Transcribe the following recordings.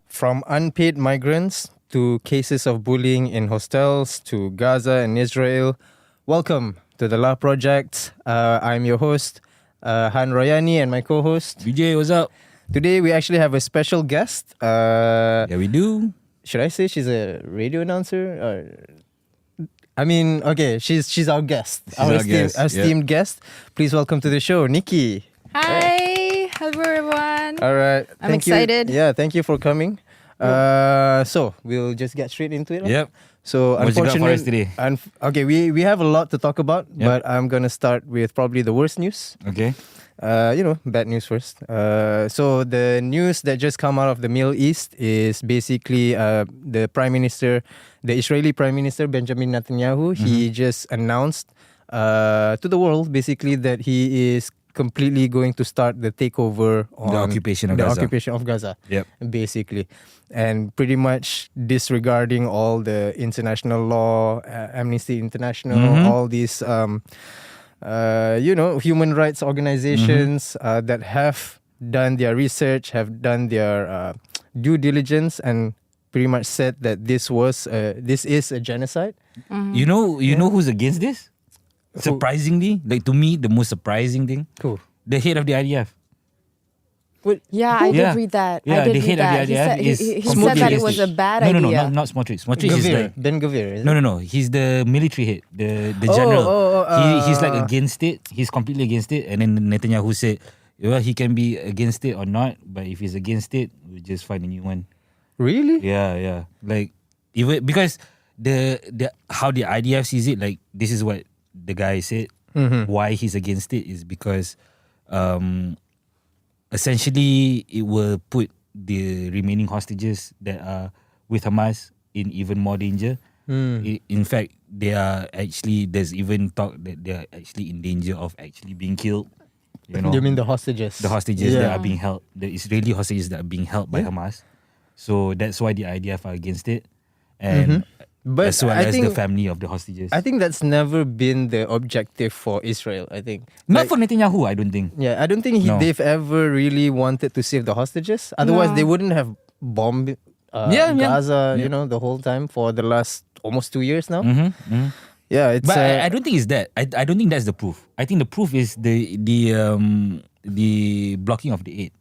From unpaid migrants to cases of bullying in hostels to Gaza and Israel, welcome to the La Project. I'm your host, Han Royani, and my co-host. BJ, what's up? Today we actually have a special guest. Yeah, we do. Should I say she's a radio announcer? Okay, she's our guest. Our esteemed guest. Please welcome to the show, Nikki. Hi, hello everyone. All right. I'm excited. Yeah, thank you for coming. So we'll just get straight into it. Yep. So What you got for us today? We have a lot to talk about, but I'm gonna start with probably the worst news. Okay. Bad news first. So the news that just come out of the Middle East is basically the Israeli Prime Minister Benjamin Netanyahu. He just announced to the world basically that he is completely going to start the takeover on The occupation of Gaza. Yep. Basically, and pretty much disregarding all the international law, Amnesty International, all these human rights organizations that have done their research, have done their due diligence, and pretty much said that this is a genocide. You know who's against this? Surprisingly, like to me, the most surprising thing, Cool. the head of the IDF. Yeah, I did read that. Yeah, I did the read head of that. the IDF He is said completely that it against was a bad No, idea. not Smotrich. Smotrich is like Ben Gvir. Is it? no. He's the military head, the general. He's like against it. He's completely against it. And then Netanyahu said, well, he can be against it or not, but if he's against it, we'll just find a new one. Really? Yeah. Like even because the how the IDF sees it, like this is what the guy said. Why he's against it is because essentially it will put the remaining hostages that are with Hamas in even more danger. In fact, there's even talk that they are actually in danger of actually being killed. You mean the hostages? The hostages that are being held, the Israeli hostages that are being held by Hamas. So that's why the IDF are against it, and But as well I as think, the family of the hostages. I think that's never been the objective for Israel. I think Not for Netanyahu, I don't think. Yeah, I don't think they've ever really wanted to save the hostages. Otherwise, they wouldn't have bombed Gaza, the whole time for the last almost 2 years now. Yeah, it's. But I don't think it's that. I don't think that's the proof. I think the proof is the blocking of the aid.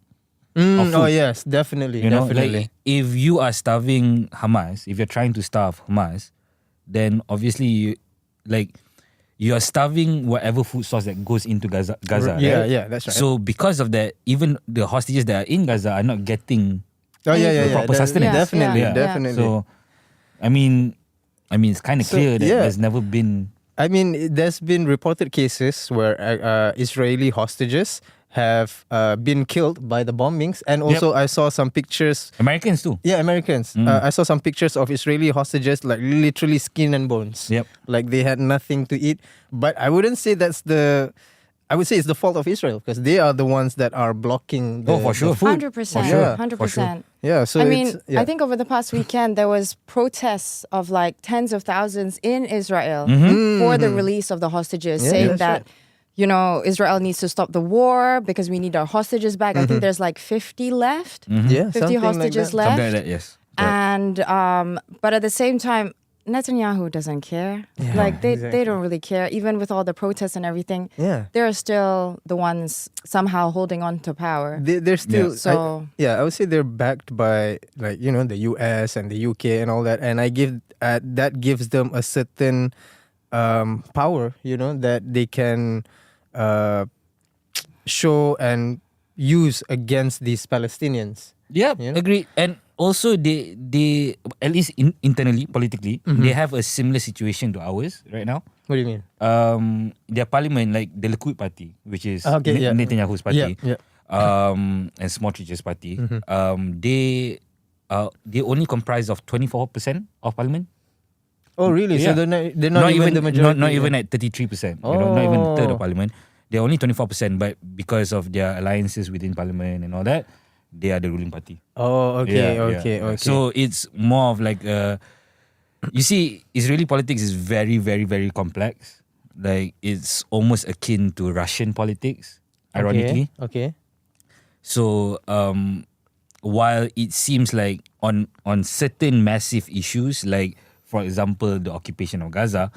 Oh yes, definitely. Like if you are starving Hamas, if you're trying to starve Hamas, then obviously you are starving whatever food source that goes into Gaza. Yeah, right? that's right. So because of that, even the hostages that are in Gaza are not getting proper sustenance. Definitely. So, I mean, it's kind of clear that there's never been. I mean, there's been reported cases where Israeli hostages have been killed by the bombings, and also I saw some pictures. Americans too. Yeah, Americans. I saw some pictures of Israeli hostages, like literally skin and bones. Yep. Like they had nothing to eat. But I wouldn't say I would say it's the fault of Israel, because they are the ones that are blocking the, for sure. the food. 100%. 100%. For sure. Yeah, so I mean, I think over the past weekend there was protests of like tens of thousands in Israel for the release of the hostages, saying that Israel needs to stop the war because we need our hostages back. I think there's like 50 left. 50 hostages left. Something like that, yes. And but at the same time, Netanyahu doesn't care. They don't really care. Even with all the protests and everything, they're still the ones somehow holding on to power. They're still Yeah. I would say they're backed by the US and the UK and all that, and that gives them a certain power, that they can show and use against these Palestinians. Yeah, agree. And also they at least internally, politically, they have a similar situation to ours right now. What do you mean? Their parliament, like the Likud party, which is Netanyahu's party, and Smotrich's party, they only comprise of 24% of parliament. Oh, really? Yeah. So they're not even the majority. Not even at 33%. Not even a third of parliament. They're only 24%, but because of their alliances within parliament and all that, they are the ruling party. Oh, okay. So it's more of like, you see, Israeli politics is very, very, very complex. Like, it's almost akin to Russian politics. ironically. Okay. So while it seems like on certain massive issues, like for example the occupation of Gaza,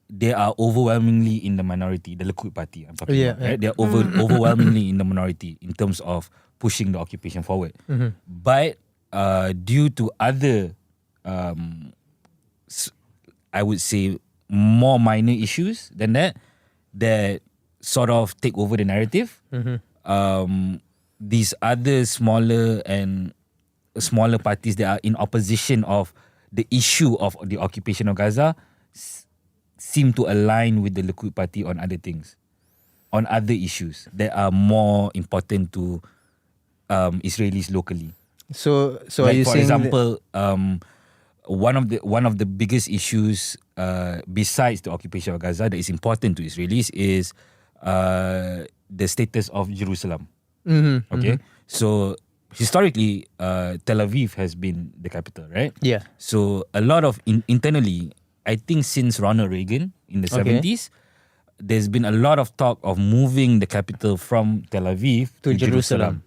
they are overwhelmingly in the minority. The Likud party I'm talking about, right? They are overwhelmingly in the minority in terms of pushing the occupation forward. But due to other, I would say, more minor issues than that sort of take over the narrative. These other smaller parties that are in opposition of the issue of the occupation of Gaza seem to align with the Likud party on other things, on other issues that are more important to Israelis locally. So Like are you for saying example, one of the biggest issues besides the occupation of Gaza that is important to Israelis is the status of Jerusalem. Okay, so historically, Tel Aviv has been the capital, right? Yeah. So a lot of internally, I think since Ronald Reagan in the 70s, there's been a lot of talk of moving the capital from Tel Aviv to Jerusalem,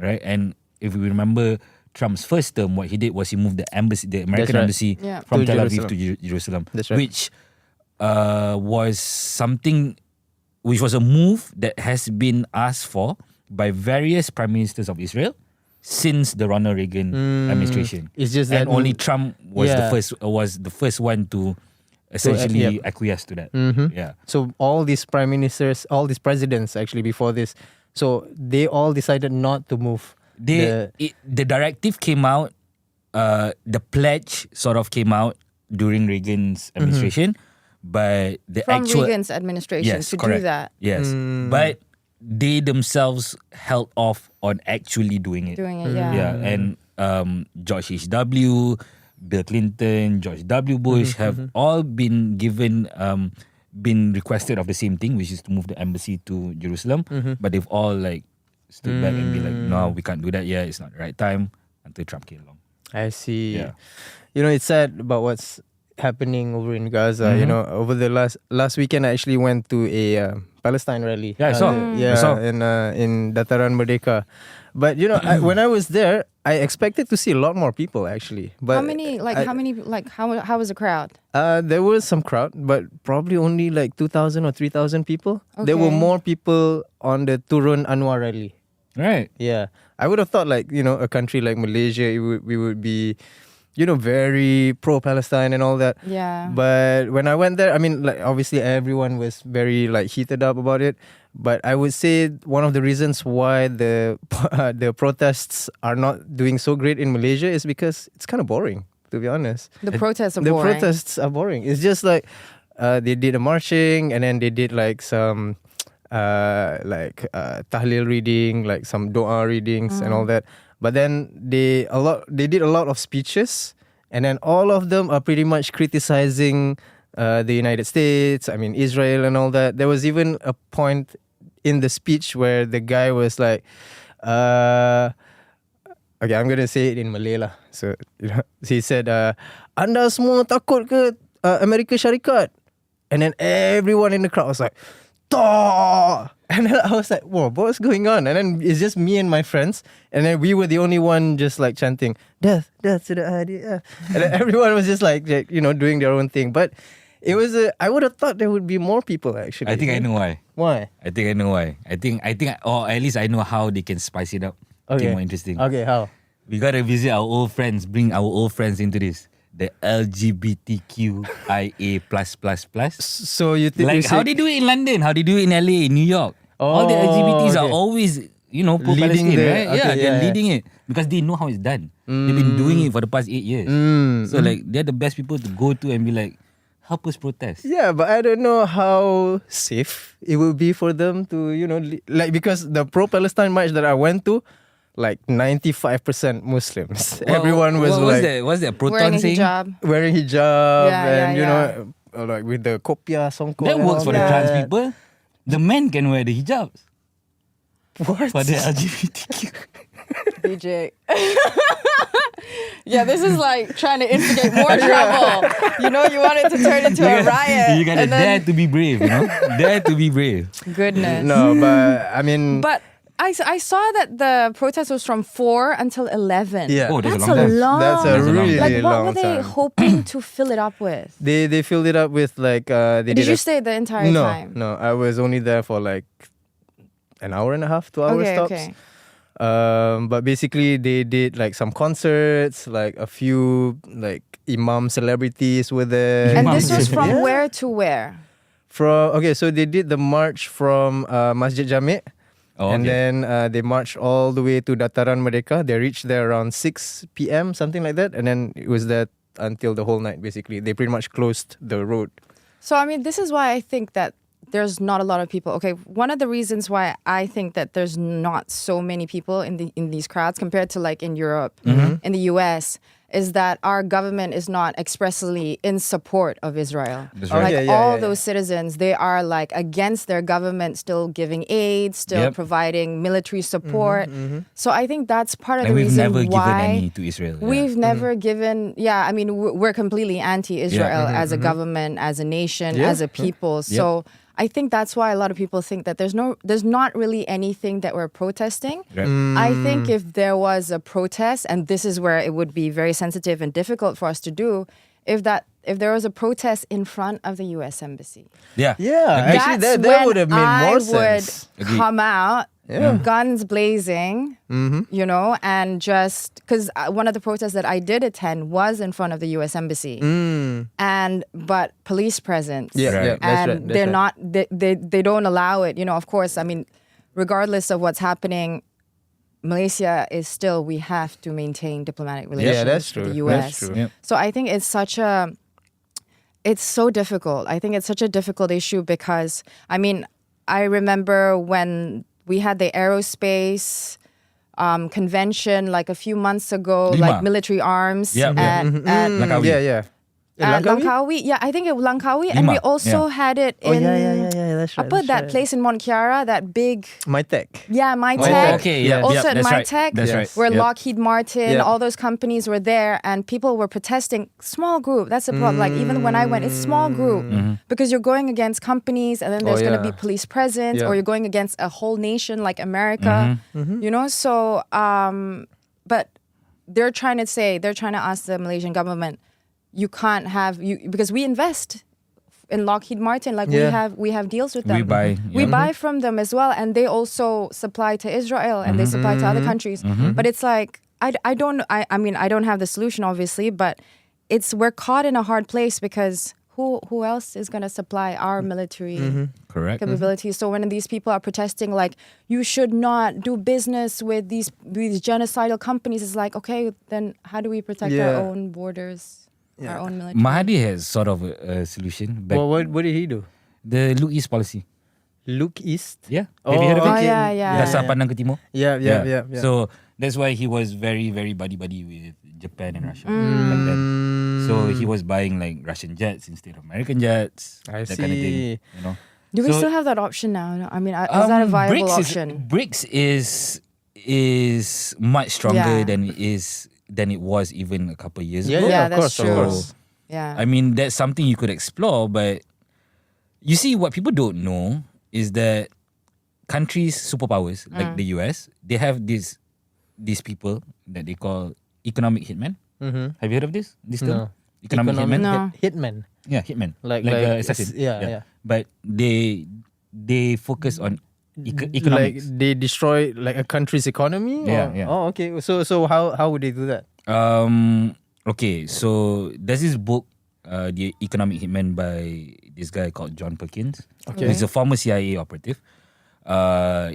right? And if we remember Trump's first term, what he did was he moved the American embassy from To Tel Aviv Jerusalem. to Jerusalem, That's right. which was a move that has been asked for by various prime ministers of Israel since the Ronald Reagan administration. It's just and that only Trump was Yeah. the first one to essentially acquiesce to that. Yeah. So all these prime ministers, all these presidents actually before this, so they all decided not to move. The directive came out, the pledge sort of came out during Reagan's administration, but the From actual Reagan's administration to correct. do that. Yes, but they themselves held off on actually doing it. Yeah, and George H.W., Bill Clinton, George W. Bush have all been been requested of the same thing, which is to move the embassy to Jerusalem, but they've all like stood back and be like, no, we can't do that yet. It's not the right time until Trump came along. I see. Yeah. You know, it's sad about what's happening over in Gaza. You know, over the last weekend, I actually went to a Palestine rally. Yeah, I saw. Yeah, I saw. in Dataran Merdeka. But you know, when I was there, I expected to see a lot more people actually. But How many how was the crowd? there was some crowd, but probably only like 2,000 or 3,000 people. There were Okay. more people on the Turun Anwar rally. Right. Yeah, I would have thought like, you know, a country like Malaysia, we would be, you know, very pro-Palestine and all that. Yeah. But when I went there, I mean, like obviously everyone was very like heated up about it. But I would say one of the reasons why the protests are not doing so great in Malaysia is because it's kind of boring, to be honest. The protests are The boring. protests are boring. It's just like they did a marching and then they did like some tahlil reading, like some dua readings and all that. But then they did a lot of speeches, and then all of them are pretty much criticizing the United States, I mean Israel and all that. There was even a point in the speech where the guy was like, okay, I'm gonna say it in Malay lah. So you know, he said, "Anda semua takut ke Amerika Syarikat?" And then everyone in the crowd was like, "Dah!" And then I was like, whoa, what's going on? And then it's just me and my friends. And then we were the only one just like chanting, death to the idea. And then everyone was just like, you know, doing their own thing. But it was, I would have thought there would be more people actually. I think I know why. Why? I think I know why. I think, or at least I know how they can spice it up. Make it more interesting. Okay, how? We gotta visit our old friends, bring our old friends into this. The LGBTQIA+++. So you think Like how they do it in London, how they do it in LA, in New York. All the LGBTs are okay. always, you know, Leading pro-Palestine, the- right? okay, They're yeah. leading it because they know how it's done. They've been doing it for the past 8 years. So like they're the best people to go to and be like, help us protest. Yeah, but I don't know how safe it will be for them to, you know, like because the pro-Palestine march that I went to, like 95% Muslims. Everyone was like what's that Proton Wearing a saying? hijab. wearing hijab Yeah, and yeah, you know, like with the kopiah, songkok. That and works all for the that. trans people. The men can wear the hijabs What? for the LGBTQ. DJ. Yeah, this is like trying to instigate more trouble. You know, you want it to turn into a riot. You gotta and then- dare to be brave, you know? Dare to be brave. Goodness. No, but I mean, But I saw that the protest was from 4 until 11. yeah, Oh, That's a long a time. long. that's a That's a long really time. Like, what long were they time. hoping to fill it up with? They filled it up with like they Did did you a- stay the entire no, time? No, I was only there for like an hour and a half, 2 hour Okay, stops. okay. But basically they did like some concerts, like a few like imam celebrities were there. And Imam this was from Yeah. where to where? So they did the march from Masjid Jami'. Oh, And okay. then they marched all the way to Dataran Merdeka. They reached there around 6 p.m., something like that. And then it was there until the whole night, basically. They pretty much closed the road. So, I mean, this is why I think that there's not a lot of people. Okay, one of the reasons why I think that there's not so many people in these crowds compared to like in Europe, in the US, is that our government is not expressly in support of Israel. That's right. Like Yeah, yeah, all yeah, those citizens, they are like against their government, still giving aid, still Yep. providing military support. So I think that's part of And the we've reason never given why any to Israel. yeah. we've never given. Yeah, I mean, we're completely anti-Israel Yeah. as a government, as a nation, Yeah. as a people. So I think that's why a lot of people think that there's not really anything that we're protesting. Right. I think if there was a protest, and this is where it would be very sensitive and difficult for us to do, if there was a protest in front of the U.S. Embassy, Yeah. Yeah, Agreed. actually, that's that when would have made more I would sense. Agreed. come out, Yeah. guns blazing, you know, and just because one of the protests that I did attend was in front of the U.S. Embassy, but police presence, Yeah, Right. yeah, that's and right. That's they're right. not they don't allow it. You know, of course, I mean, regardless of what's happening, Malaysia is still, we have to maintain diplomatic relations that's with true. the That's US. true. Yep. So I think it's so difficult. I think it's such a difficult issue because, I mean, I remember when we had the aerospace convention like a few months ago, Lima. like military arms Yeah, yeah. at Langkawi. Yeah. at Langkawi? Langkawi. Yeah, I think it was Langkawi. And we Lima, also yeah. had it Oh, in yeah. That's right. Apa, that place in Mont Kiara, that big, My tech. yeah, My My Tech. Tech. Okay, Yeah. yeah. Also yep, at that's My right. Tech, That's Yes. right. where Yep. Lockheed Martin, Yeah. all those companies were there, and people were protesting. Small group. That's the problem. Like even when I went, it's small group because you're going against companies, and then there's going to be yeah. police presence, Yeah. or you're going against a whole nation like America. You know, so but they're trying to ask the Malaysian government, you can't have because we invest in Lockheed Martin, like Yeah. we have deals with them. We buy. We yeah. buy from them as well, and they also supply to Israel and they supply to other countries. But it's like I don't mean I don't have the solution obviously, but we're caught in a hard place because who else is going to supply our military Correct. capabilities? So when these people are protesting like you should not do business with these genocidal companies, it's like, okay, then how do we protect our Yeah. own borders, our own military? Mahathir has sort of a solution. Back Well, what did he do? the Look East policy. Look east. Yeah. Oh, Have you heard of Oh it? yeah. Dasar pandang ke timur. Yeah. So that's why he was very, very buddy with Japan and Russia back then. So he was buying like Russian jets instead of American jets. I that kind of thing. see. You know. Do we So, still have that option now? I mean, is that a viable option? BRICS is much stronger Yeah. than it was even a couple of years Yeah, ago. Yeah, of that's course, of true. course. Yeah. I mean, that's something you could explore, but you see, what people don't know is that countries, superpowers like the US, they have these people that they call economic hitmen. Have you heard of this? This term? No. Economic hitmen. No. Hitman. Yeah, hitmen. Like assassin. yeah. But they focus on Like economics. they destroy like a country's economy. Yeah, or? yeah. Oh, okay. So how would they do that? Okay, so there's this book, The Economic Hitman by this guy called John Perkins. Okay. He's a former CIA operative.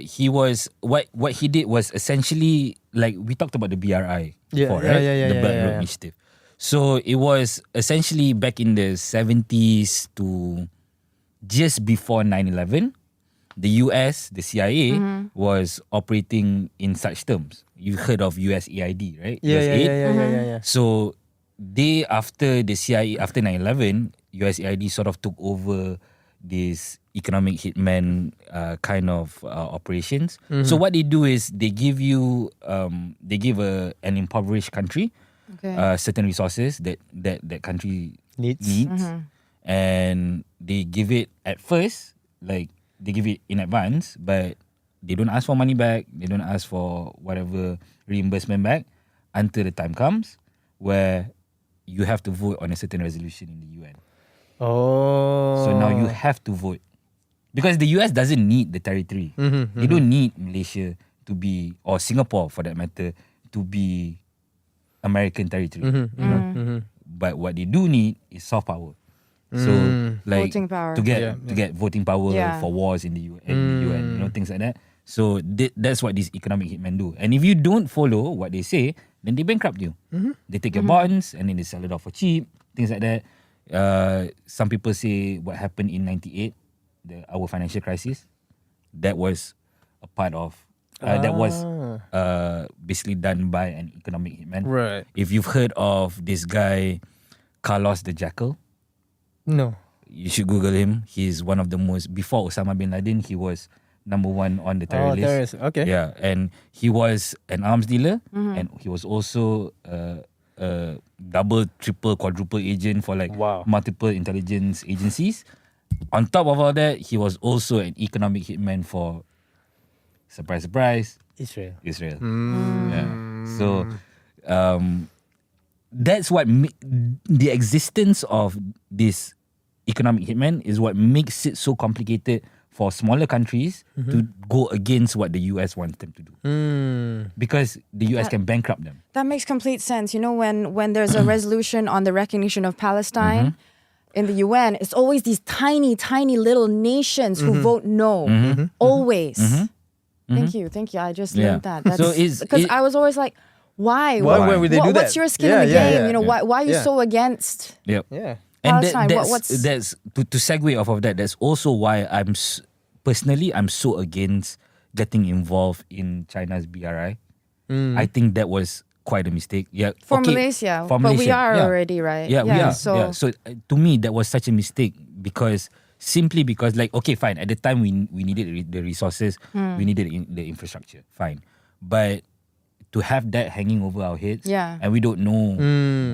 He was what he did was essentially like we talked about the BRI before, right? The Belt and Road Initiative. So it was essentially back in the 70s to just before 9/11. The US, the CIA, was operating in such terms. You've heard of USAID, right? USAID. Yeah. So they, after the CIA, after 9/11, USAID sort of took over this economic hitman kind of operations. So what they do is they give an impoverished country certain resources that country Needs. and they give it at first, like they give it in advance, but they don't ask for money back. They don't ask for whatever reimbursement back until the time comes where you have to vote on a certain resolution in the UN. Oh. So now you have to vote. Because the US doesn't need the territory. They don't need Malaysia to be, or Singapore for that matter, to be American territory. You know? But what they do need is soft power. So like Voting power. to get voting power for wars in the UN, you know, things like that. So that's what these economic hitmen do. And if you don't follow what they say, then they bankrupt you. They take your bonds and then they sell it off for cheap, things like that. Some people say what happened in 98, our financial crisis, that was a part of that was basically done by an economic hitman. Right. If you've heard of this guy Carlos the Jackal, No. you should Google him. He's one of the most, before Osama bin Laden, he was number one on the terror list. Terrorist. Okay. Yeah, and he was an arms dealer, and he was also a double, triple, quadruple agent for like multiple intelligence agencies. On top of all that, he was also an economic hitman for, surprise, surprise, Israel. Yeah. So that's what the existence of this economic hitman is what makes it so complicated for smaller countries to go against what the US wants them to do. Because the US can bankrupt them. That makes complete sense. You know, when there's a resolution on the recognition of Palestine in the UN, it's always these tiny, tiny little nations who vote no. Always. Thank you. I just learned that. That's, So because I was always like, why? Why would they do that? What's your skin in the game? You know, why are you so against? Yep. Yeah. And Palestine, that's to segue off of that. That's also why I'm so against getting involved in China's BRI. I think that was quite a mistake. Yeah, For Malaysia, but we are already, right? Yeah, we are. So, So to me, that was such a mistake because like, okay, fine. At the time, we needed the resources, we needed the infrastructure, fine. But to have that hanging over our heads, and we don't know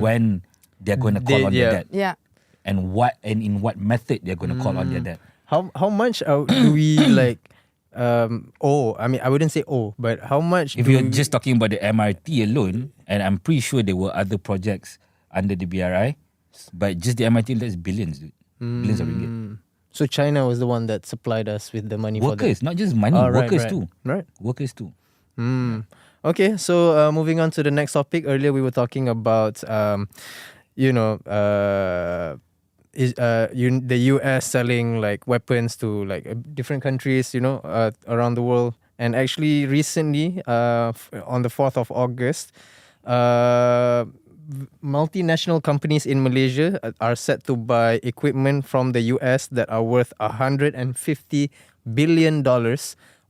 when they're going to call on their debt, and in what method they're going to call on their debt. How much do we like owe? I mean, I wouldn't say owe, but how much? If you're just talking about the MRT alone, and I'm pretty sure there were other projects under the BRI, but just the MRT, that's billions, dude. Billions of ringgit. So China was the one that supplied us with the money for that. Workers, not just money, workers too. Right. Workers too. Okay, so moving on to the next topic. Earlier we were talking about, the US selling like weapons to like different countries, around the world. And actually recently, on the 4th of August, multinational companies in Malaysia are set to buy equipment from the US that are worth $150 billion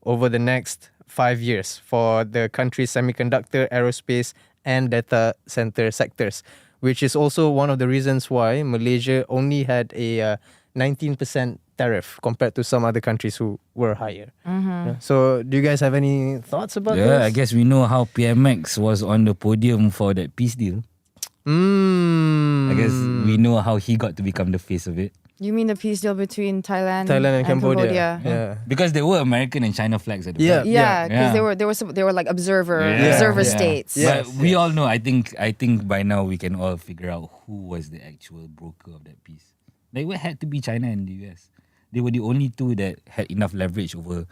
over the next 5 years for the country's semiconductor, aerospace, and data center sectors, which is also one of the reasons why Malaysia only had a 19% tariff compared to some other countries who were higher. Yeah. So do you guys have any thoughts about this? Yeah, I guess we know how PMX was on the podium for that peace deal. I guess we know how he got to become the face of it. you mean the peace deal between Thailand and Cambodia. Yeah. Because there were American and China flags at the back. Yeah, because they were like observer states. But we all know. I think by now we can all figure out who was the actual broker of that peace. Like, it had to be China and the US. They were the only two that had enough leverage over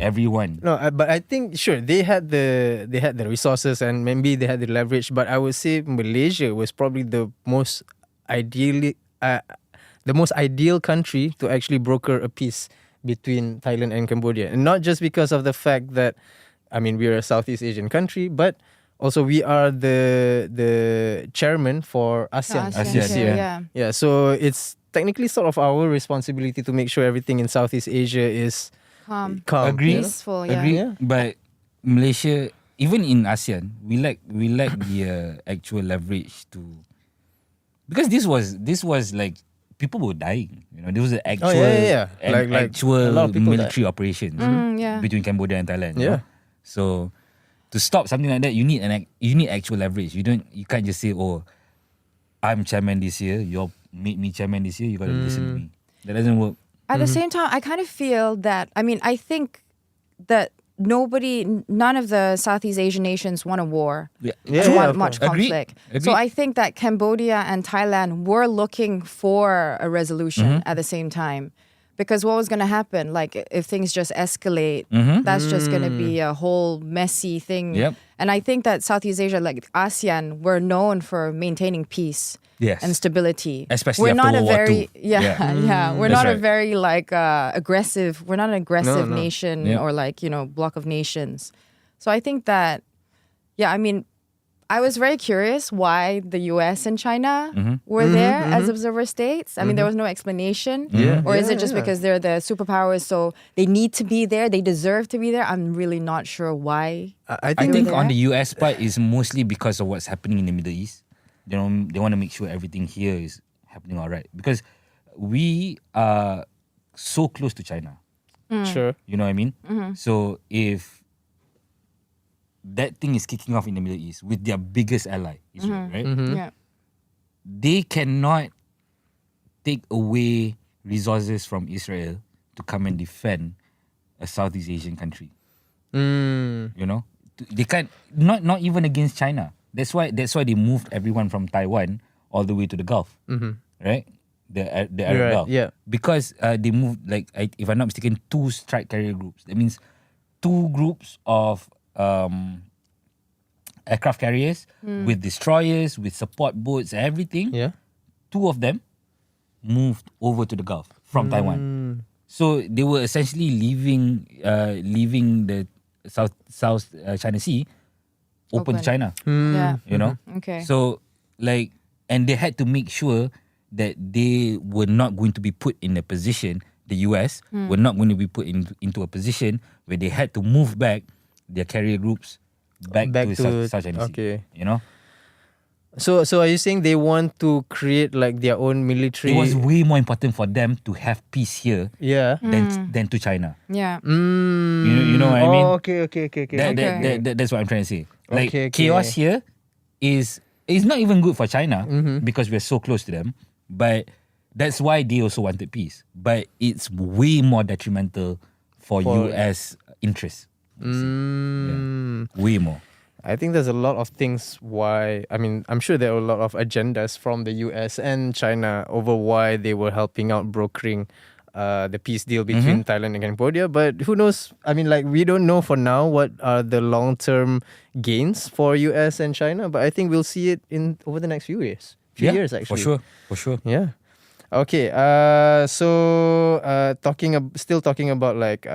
everyone. No, but I think sure they had the resources and maybe they had the leverage. But I would say Malaysia was probably the most ideal country to actually broker a peace between Thailand and Cambodia, and not just because of the fact that, I mean, we are a Southeast Asian country, but also we are the chairman for ASEAN. Yeah. So it's technically sort of our responsibility to make sure everything in Southeast Asia is calm. Agree. Peaceful. Agree. Yeah. But Malaysia, even in ASEAN, we lack the actual leverage to, because this was like people were dying. There was an actual actual military operations between Cambodia and Thailand. Yeah. So To stop something like that, you need actual leverage. You can't just say, oh, I'm chairman this year, you made me chairman this year, you gotta listen to me. That doesn't work. At the same time, I kind of feel that, I think that none of the Southeast Asian nations want a war. Want much conflict. Agreed. So I think that Cambodia and Thailand were looking for a resolution at the same time. Because what was going to happen, like if things just escalate, that's just going to be a whole messy thing. Yep. And I think that Southeast Asia, like ASEAN, we're known for maintaining peace. Yes. And stability. Especially we're after not World a War very II. We're That's not a right. very like aggressive. We're not an aggressive nation Yeah. or like block of nations. So I think that I was very curious why the U.S. and China were there as observer states. I mean, there was no explanation. Or is it just because they're the superpowers, so they need to be there, they deserve to be there? I'm really not sure why. I think on the US part is mostly because of what's happening in the Middle East. They want to make sure everything here is happening all right. Because we are so close to China. Sure. You know what I mean? So if that thing is kicking off in the Middle East with their biggest ally, Israel, right? Yeah. They cannot take away resources from Israel to come and defend a Southeast Asian country. You know? They can't, not even against China. That's why they moved everyone from Taiwan all the way to the Gulf, right? The Arab Gulf. Yeah. Because they moved, like, if I'm not mistaken, 2 strike carrier groups. That means 2 groups of aircraft carriers with destroyers, with support boats, everything. Yeah. 2 of them moved over to the Gulf from Taiwan. So they were essentially leaving the South China Sea open to China. Yeah. You know? Okay. So like, and they had to make sure that they were not going to be put in a position, the US were not going to be put into a position where they had to move back their carrier groups back to South China Sea. Okay. You know? So are you saying they want to create like their own military? It was way more important for them to have peace here Yeah. than to China. Yeah. You know what I mean? Oh, okay. That's what I'm trying to say. Like Okay. chaos here is not even good for China because we're so close to them. But that's why they also wanted peace. But it's way more detrimental for US interests. Way more. I think there's a lot of things why, I mean, I'm sure there are a lot of agendas from the US and China over why they were helping out brokering the peace deal between Thailand and Cambodia. But who knows? I mean, like, we don't know for now what are the long-term gains for US and China. But I think we'll see it over the next few years. Years, actually. For sure. Yeah. Okay. So still talking about like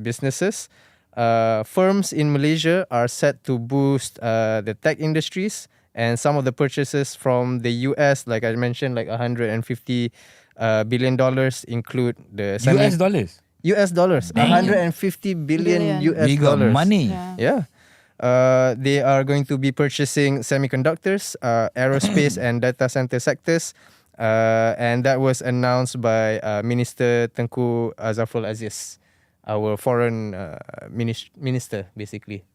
businesses. Firms in Malaysia are set to boost the tech industries, and some of the purchases from the US, like I mentioned, like $150 billion, include the US dollars. US dollars, $150 billion US We got dollars. money. Yeah. They are going to be purchasing semiconductors, aerospace and data center sectors, and that was announced by Minister Tengku Zafrul Aziz, our foreign minister, basically.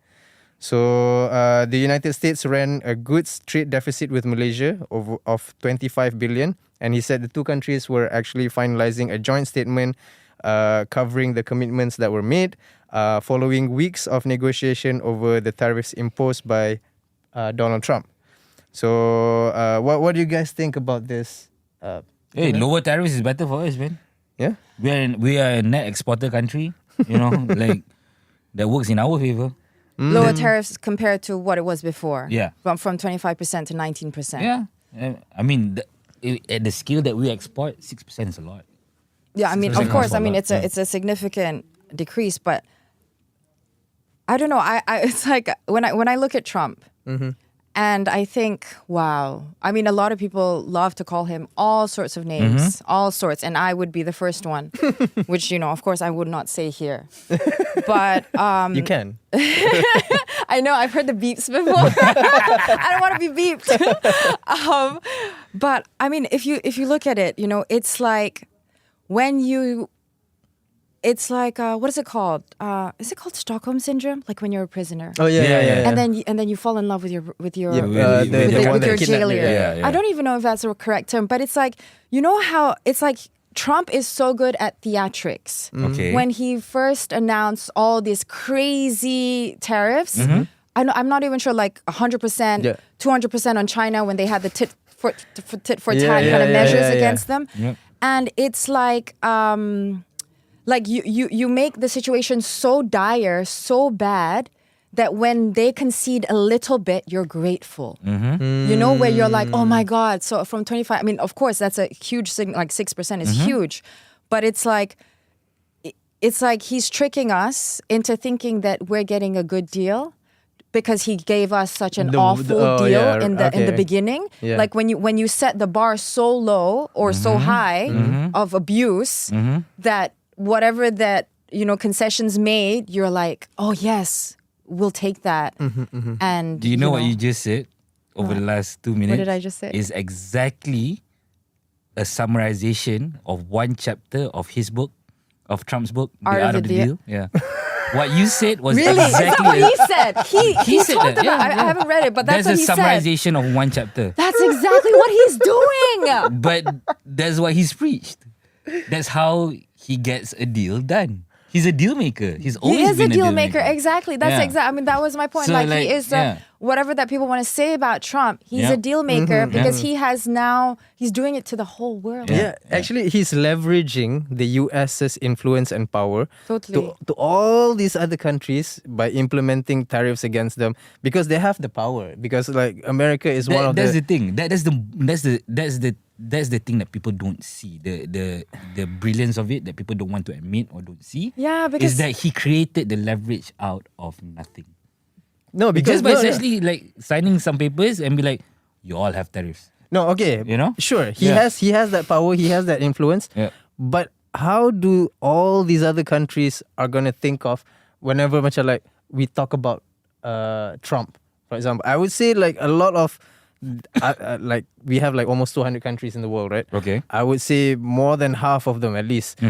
So the United States ran a goods trade deficit with Malaysia of 25 billion, and he said the two countries were actually finalizing a joint statement covering the commitments that were made following weeks of negotiation over the tariffs imposed by Donald Trump. So what do you guys think about this? Hey, lower tariffs is better for us, man. Yeah? We are a net exporter country, you know, like that works in our favor. Lower tariffs compared to what it was before. Yeah. From 25% to 19%. Yeah. I mean, at the scale that we export, 6% is a lot. Yeah, I mean, of course, I mean, it's a significant decrease, but I don't know. I it's like when I look at Trump, and I think, wow. I mean, a lot of people love to call him all sorts of names, all sorts, and I would be the first one, which, you know, of course, I would not say here. But You can. I know, I've heard the beeps before. I don't want to be beeped. But I mean, if you look at it, you know, it's like when you it's like what is it called? Is it called Stockholm syndrome? Like when you're a prisoner. Oh yeah. And then you fall in love with your the one with your that kidnapped jailer. you, yeah. I don't even know if that's a correct term, but it's like, you know how it's like Trump is so good at theatrics. Okay. When he first announced all these crazy tariffs, I'm not even sure, like 100%, Yeah. 200% on China when they had the tit for tat Yeah, kind of measures yeah. against them. Yep. And it's like you make the situation so dire, so bad, that when they concede a little bit, you're grateful. You know, where you're like, oh my God. So from 25, I mean, of course, that's a huge thing, like 6% is huge. But it's like he's tricking us into thinking that we're getting a good deal because he gave us such an awful deal in the beginning. Yeah. Like when you set the bar so low or so high of abuse that whatever that, you know, concessions made, you're like, oh yes, we'll take that. And Do you know what you just said over the last 2 minutes? What did I just say? Is exactly a summarization of one chapter of his book, of Trump's book, The Art of the Deal. Yeah. What you said was Really? Is that exactly what he said? He said talked that. about. Yeah, I haven't read it, but that's what he a said. summarization of one chapter. That's exactly what he's doing. But that's what he's preached. That's how he gets a deal done. He's a deal maker. He's always He is been a deal maker. Exactly. That's Yeah. exactly. I mean, that was my point. So, like like, he is yeah. whatever that people want to say about Trump. He's Yeah. a deal maker because he has now. He's doing it to the whole world. Yeah, actually, he's leveraging the US's influence and power Totally. to all these other countries by implementing tariffs against them because they have the power. Because like America is one of That's the the thing. That's the thing that people don't see. The brilliance of it that people don't want to admit or don't see. Yeah, because is that he created the leverage out of nothing. no because Just by no, no. essentially like signing some papers and be like, you all have tariffs. No, okay. You know? Sure. He Yeah. has that power, he has that influence. Yeah. But how do all these other countries are gonna think of whenever macam like we talk about Trump, for example? I would say like a lot of like we have like almost 200 countries in the world, right? Okay. I would say more than half of them at least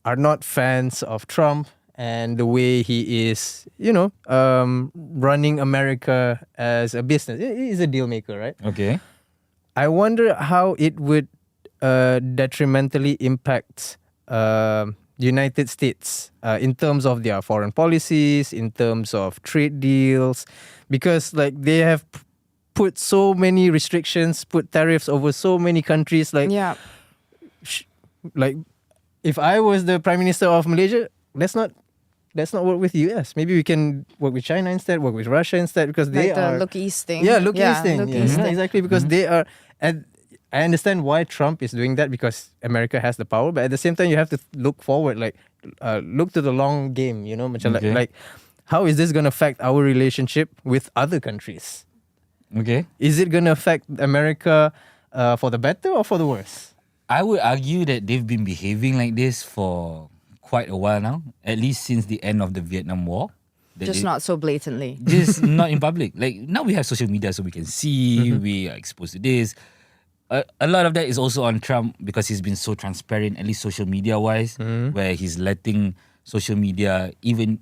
are not fans of Trump and the way he is, you know, running America as a business. He's a deal maker, right? Okay. I wonder how it would detrimentally impact United States in terms of their foreign policies, in terms of trade deals, because like they have put so many restrictions, put tariffs over so many countries. Like, yeah. like if I was the Prime Minister of Malaysia, let's not work with US. Maybe we can work with China instead, work with Russia instead, because they Like the are look east thing. yeah, look east thing. Look Yeah, east thing. exactly, because they are. And I understand why Trump is doing that because America has the power, but at the same time, you have to look forward, like look to the long game. You know, macam Okay. like how is this going to affect our relationship with other countries? Okay. Is it going to affect America for the better or for the worse? I would argue that they've been behaving like this for quite a while now, at least since the end of the Vietnam War. Just not so blatantly. Just not in public. Like now we have social media so we can see, we are exposed to this. A lot of that is also on Trump because he's been so transparent, at least social media wise, where he's letting social media, even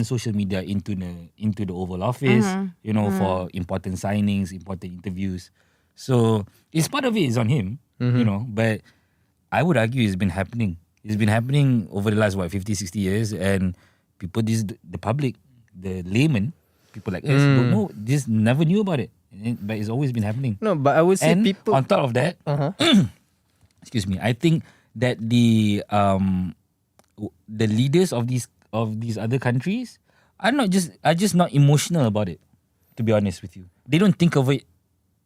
social media into the Oval Office, you know, for important signings, important interviews. So it's part of it is on him, you know, but I would argue it's been happening. It's been happening over the last 50, 60 years, and people, the public, the layman, people like us don't know, just never knew about it. But it's always been happening. No, but I would say And people. on top of that, excuse me, I think that the leaders of these other countries are just not emotional about it. To be honest with you, they don't think of it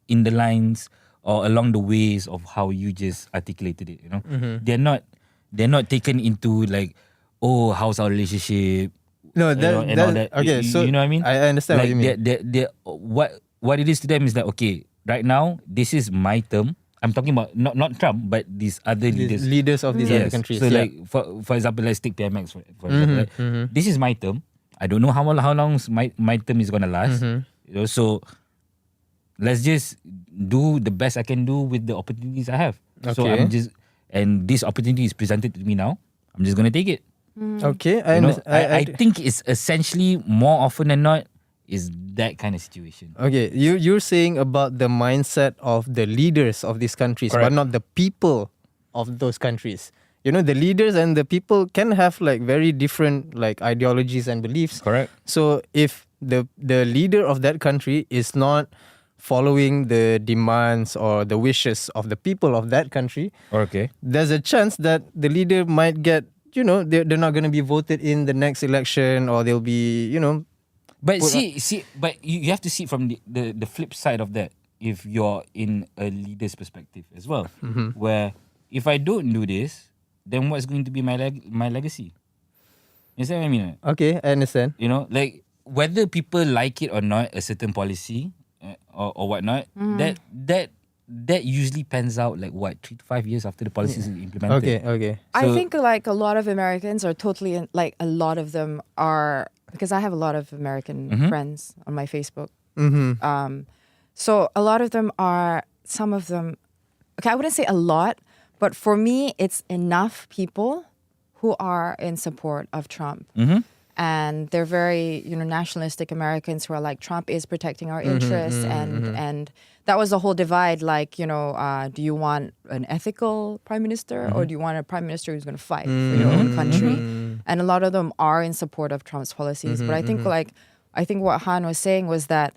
in the lines or along the ways of how you just articulated it. You know, they're not taken into like, oh, how's our relationship? No, you know, and all that. Okay, so you know what I mean? I understand like what you mean. What it is to them is that, okay, right now this is my term. I'm talking about not Trump, but these other These leaders. leaders of these other Yes. countries. So yeah. like for example, let's take PMX for example. Right? This is my term. I don't know how long my term is gonna last. You know, so let's just do the best I can do with the opportunities I have. So Okay. and this opportunity is presented to me now. I'm just gonna take it. Okay, I think it's essentially more often than not is that kind of situation. Okay, you're saying about the mindset of the leaders of these countries, Correct. but not the people of those countries. You know, the leaders and the people can have like very different like ideologies and beliefs. Correct. So if the leader of that country is not following the demands or the wishes of the people of that country, Okay. there's a chance that the leader might get, you know, they're not going to be voted in the next election, or they'll be, you know. But but you have to see from the flip side of that. If you're in a leader's perspective as well, where if I don't do this, then what's going to be my legacy? You see what I mean? Okay, I understand. You know, like whether people like it or not, a certain policy or whatnot, that usually pans out like what 3 to 5 years after the policy is implemented. Okay. I So- think like a lot of Americans are totally like a lot of them are, because I have a lot of American friends on my Facebook. So a lot of them are, some of them, okay, I wouldn't say a lot, but for me, it's enough people who are in support of Trump. And they're very, you know, nationalistic Americans who are like, Trump is protecting our interests. And that was the whole divide. Like, you know, do you want an ethical prime minister or do you want a prime minister who's going to fight for your own country? And a lot of them are in support of Trump's policies. But I think I think what Han was saying was that,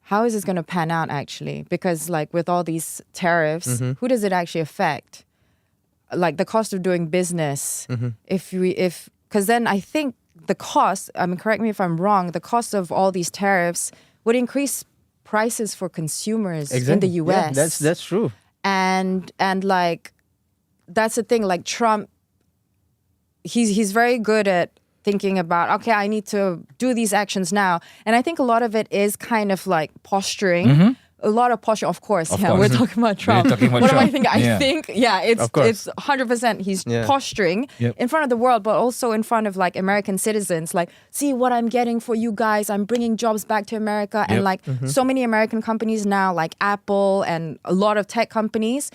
how is this going to pan out actually? Because like with all these tariffs, who does it actually affect? Like the cost of doing business. Because then I think the cost, I mean, correct me if I'm wrong, the cost of all these tariffs would increase prices for consumers in the US. Yeah, that's true. And like, that's the thing, like Trump, he's very good at thinking about, okay, I need to do these actions now. And I think a lot of it is kind of like posturing. A lot of posture, of course. We're talking about Trump. talking about what am I Trump. thinking? I think, Of course. it's 100%. He's posturing in front of the world, but also in front of like American citizens. Like, see what I'm getting for you guys. I'm bringing jobs back to America. And like so many American companies now, like Apple and a lot of tech companies.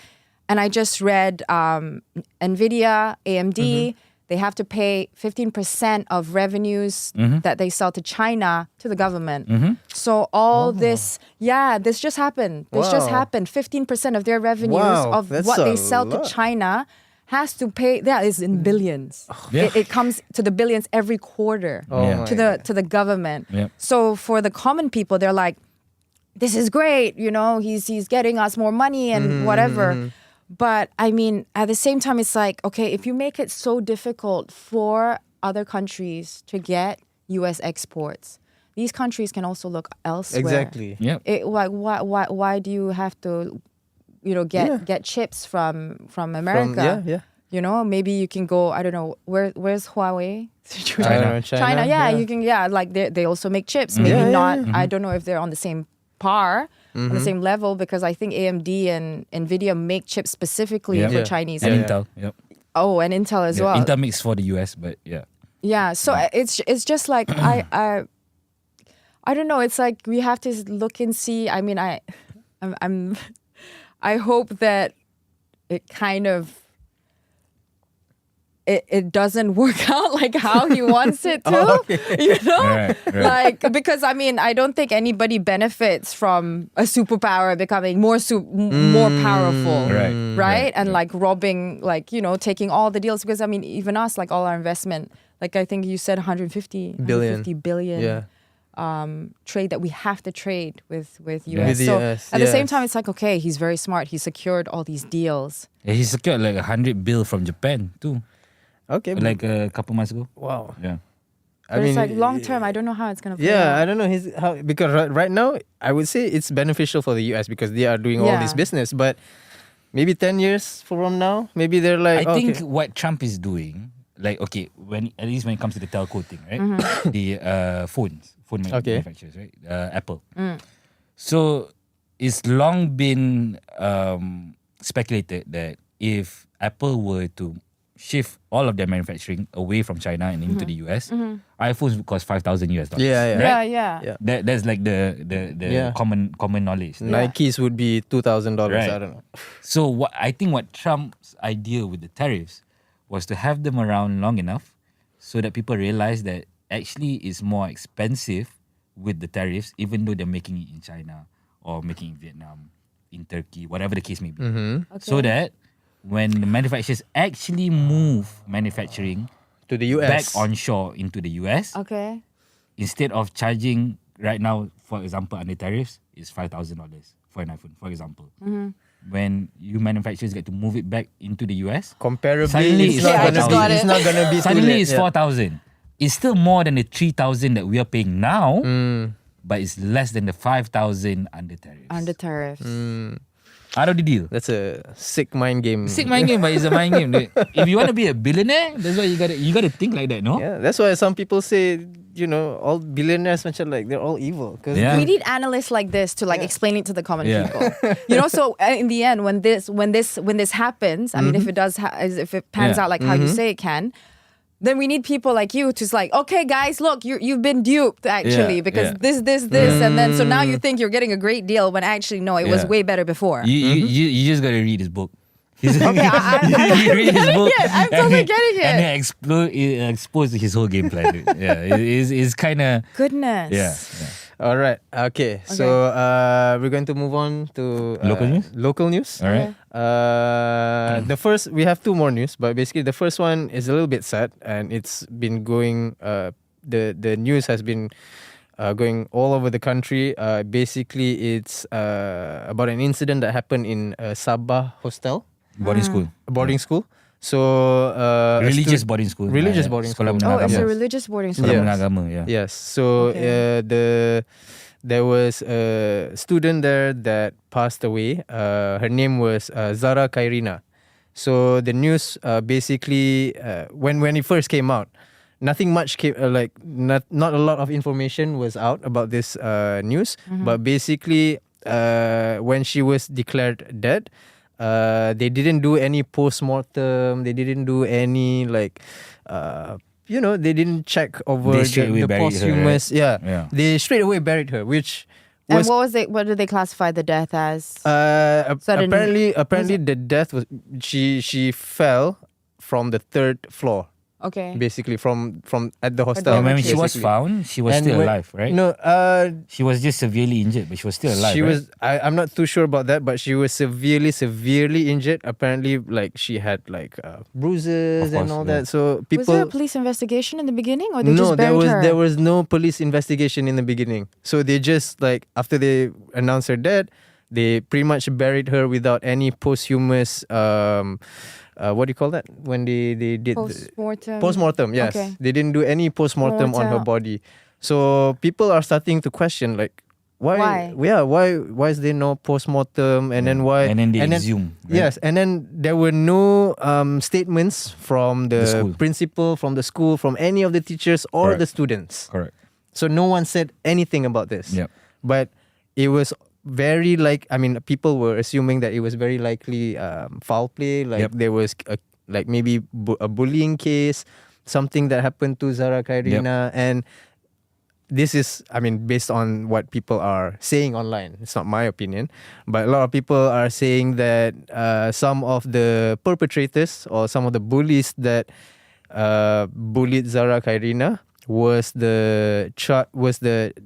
And I just read NVIDIA, AMD, they have to pay 15% of revenues that they sell to China to the government. So all this just happened. This just Wow. happened. 15% of their revenues Wow, of that's what they a sell lot. to China has to pay. That is in billions. Yeah. It comes to the billions every quarter Yeah. to the government. Yeah. So for the common people, they're like, this is great. You know, he's getting us more money and whatever. But I mean, at the same time, it's like, okay, if you make it so difficult for other countries to get U.S. exports, these countries can also look elsewhere. Exactly. Yep. Like, why do you have to, you know, get chips from America? Yeah. You know, maybe you can go. I don't know where's Huawei? China. Yeah, you can. Yeah, like they also make chips. Maybe not. I don't know if they're on the same par. On the same level, because I think AMD and NVIDIA make chips specifically for Chinese. And Intel. Yep. Oh, and Intel as well. Intel makes for the US, but yeah. Yeah, so it's just like I don't know. It's like we have to look and see. I mean, I hope that it kind of it doesn't work out like how he wants it to. You know, Right. like because I mean, I don't think anybody benefits from a superpower becoming more powerful. Right? And like robbing, like, you know, taking all the deals, because I mean, even us, like all our investment, like I think you said 150 billion trade that we have to trade with US. With the So US, at the same yes. time, it's like, okay, he's very smart. He secured all these deals. Yeah, he secured like 100 bill from Japan too. Okay. Like a couple months ago. Wow. Yeah. But it's like long term, I don't know how it's gonna play Yeah, out. I don't know because right now I would say it's beneficial for the US because they are doing all this business. But maybe 10 years from now, maybe they're like, I think okay. what Trump is doing, like, okay, at least when it comes to the telco thing, right? The phone manufacturers, right? Apple. So it's long been speculated that if Apple were to shift all of their manufacturing away from China and into the US, iPhones would cost $5,000 US. Yeah. Yeah. That's like the common knowledge. Nikes would be $2,000. Right. I don't know. So I think what Trump's idea with the tariffs was to have them around long enough so that people realize that actually it's more expensive with the tariffs, even though they're making it in China or making it in Vietnam, in Turkey, whatever the case may be. So that when the manufacturers actually move manufacturing To the US. back onshore into the US, Okay. instead of charging right now, for example, under tariffs, it's $5,000 for an iPhone, for example. When you manufacturers get to move it back into the US, Comparably, Suddenly it's it's not Yeah, I gonna just be. got It's it. not gonna be. too suddenly late, it's 4,000. It's still more than the 3,000 that we are paying now, but it's less than the 5,000 under tariffs. Under tariffs. Out of the deal. That's a sick mind game. Sick mind game, but it's a mind game. If you want to be a billionaire, that's why you gotta think like that, no? Yeah, that's why some people say, all billionaires like they're all evil. Cause Yeah. We need analysts like this to explain it to the common Yeah. people. So in the end, when this happens, I mean, if it does, if it pans Yeah. out like how you say it can, then we need people like you to okay, guys, look, you've been duped actually Yeah, because yeah. this, and then so now you think you're getting a great deal when actually no, it was Yeah. way better before. You just gotta read his book. Okay, You read his book. I'm totally getting it. And then expose his whole game plan. Yeah, it's kind of Goodness. yeah. All right. Okay. So we're going to move on to Local news? Local news. All right. The first, we have two more news, but basically the first one is a little bit sad, and it's been going. The news has been going all over the country. Basically, it's about an incident that happened in Sabah hostel, Boarding school. boarding school. So Religious boarding school. Religious boarding Sekolah school. menengah Oh, it's agama. a religious boarding school. Sekolah Yes. menengah agama, yeah. Yes. So there was a student there that passed away. Her name was Zara Qairina. So the news basically when it first came out, nothing much came not a lot of information was out about this news. But basically when she was declared dead, they didn't do any post-mortem. They didn't do any they didn't check over They straight away the buried her, posthumous. right? Yeah. Yeah. They straight away buried her, which And was what did they classify the death as? Sudden- apparently the death was she fell from the third floor. Okay. Basically from at the hostel. And when she was basically. found, she was And still when- alive, right? No, She was just severely injured, but she was still alive. she right? was. I'm not too sure about that, but she was severely injured. Apparently, she had bruises Of and course, all yeah. that. So Was there a people. police investigation in the beginning, or they No, just buried her? there was no police investigation in the beginning. So they just after they announced her dead, they pretty much buried her without any posthumous what do you call that when they did Post-mortem. postmortem? Yes, Okay. they didn't do any postmortem on her Mortem. body. So people are starting to question why? Yeah, why is there no postmortem? And then why? And then they exhume. Right? Yes, and then there were no statements from The the school. principal, from the school, from any of the teachers or Correct. the students. Correct. So no one said anything about this. Yep. But it was very people were assuming that it was very likely foul play. Yep. There was maybe a bullying case, something that happened to Zara Qairina, and this is, based on what people are saying online. It's not my opinion, but a lot of people are saying that some of the perpetrators or some of the bullies that bullied Zara Qairina was the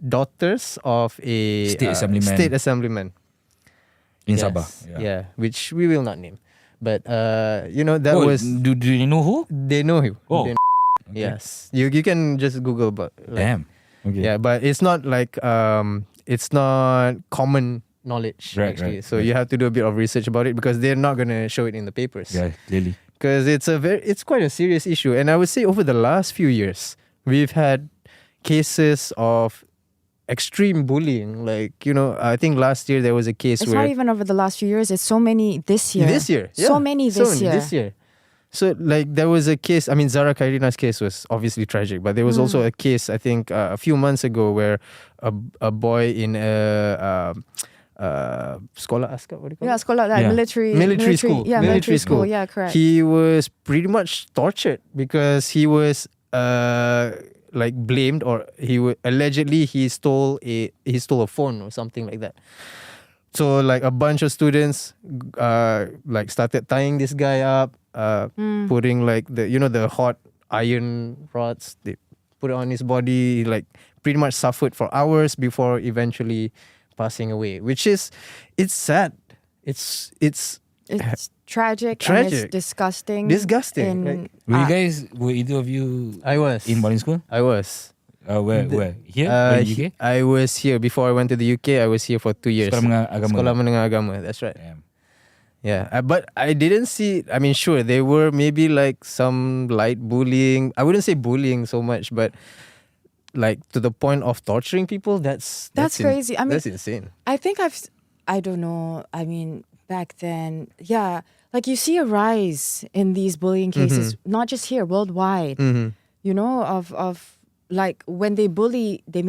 daughters of a State assemblyman. In Yes. Sabah. Yeah, which we will not name. But that Oh, was do you know who? they know him. Oh. They Yes, you can just Google, but Damn. Okay. yeah, but it's not it's not common knowledge Right, actually. right, So right. you have to do a bit of research about it because they're not gonna show it in the papers. Yeah, clearly. Because it's quite a serious issue, and I would say over the last few years we've had cases of extreme bullying. I think last year there was a case It's where not even over the last few years. It's so many this year. This year, So yeah. many this year. This year. So there was a case. Zara Qairina's case was obviously tragic, but there was also a case I think a few months ago where a boy in a sekolah askar, what do you call Yeah, it? scholar, Yeah. military school. Yeah, military school. school. Yeah, correct. He was pretty much tortured because he was blamed, or allegedly he stole a phone or something like that. So a bunch of students started tying this guy up, putting like the hot iron rods. They put it on his body, like pretty much suffered for hours before eventually passing away. Which is, it's sad. It's tragic. And it's disgusting. Disgusting. Were either of you I was in boarding school? I was. Where? Here? In the UK? I was here before I went to the UK. I was here for 2 years. Sekolah Menengah Agama. That's right. Yeah. But I didn't see. I mean, sure, there were maybe like some light bullying. I wouldn't say bullying so much, but like to the point of torturing people. That's crazy. I mean, that's insane. I think I don't know. I mean, back then, yeah, like you see a rise in these bullying cases, not just here, worldwide. You know, of like when they bully, they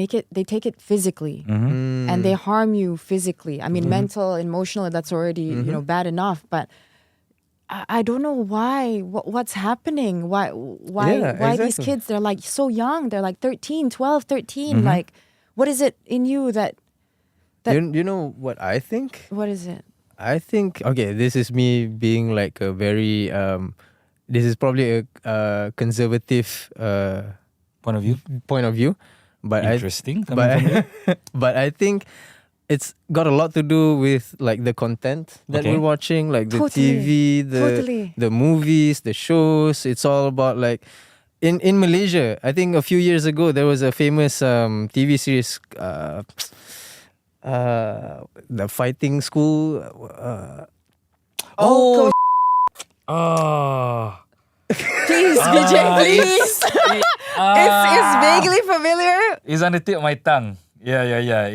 take it physically, and they harm you physically. I mean, mental, emotional, that's already bad enough. But I don't know why. What's happening? Why exactly. these kids? They're like so young. They're like 13, 12, 13. Like, what is it in you that you know what I think? What is it? I think, okay, this is me being like a very this is probably a conservative Point of view, but interesting. but I think it's got a lot to do with like the content that we're watching, like the TV, the movies, the shows. It's all about like in Malaysia. I think a few years ago there was a famous TV series, the fighting school. Please, BJ, please. It's vaguely familiar. It's on the tip of my tongue. Yeah.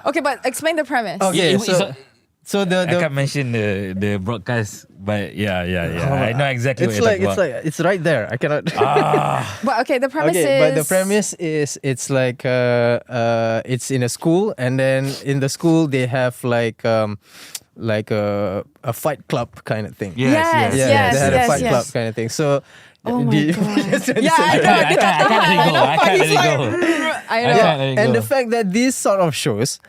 Okay, but explain the premise. Okay, so I can't mention the broadcast, but yeah. I know exactly it's what you're like it's right there. I cannot. But okay, the premise is. But the premise is it's like it's in a school, and then in the school they have like a fight club kind of thing. Yes. They had a fight club kind of thing. So. Oh my God. I can't let it go. I know. And the fact that these sort of shows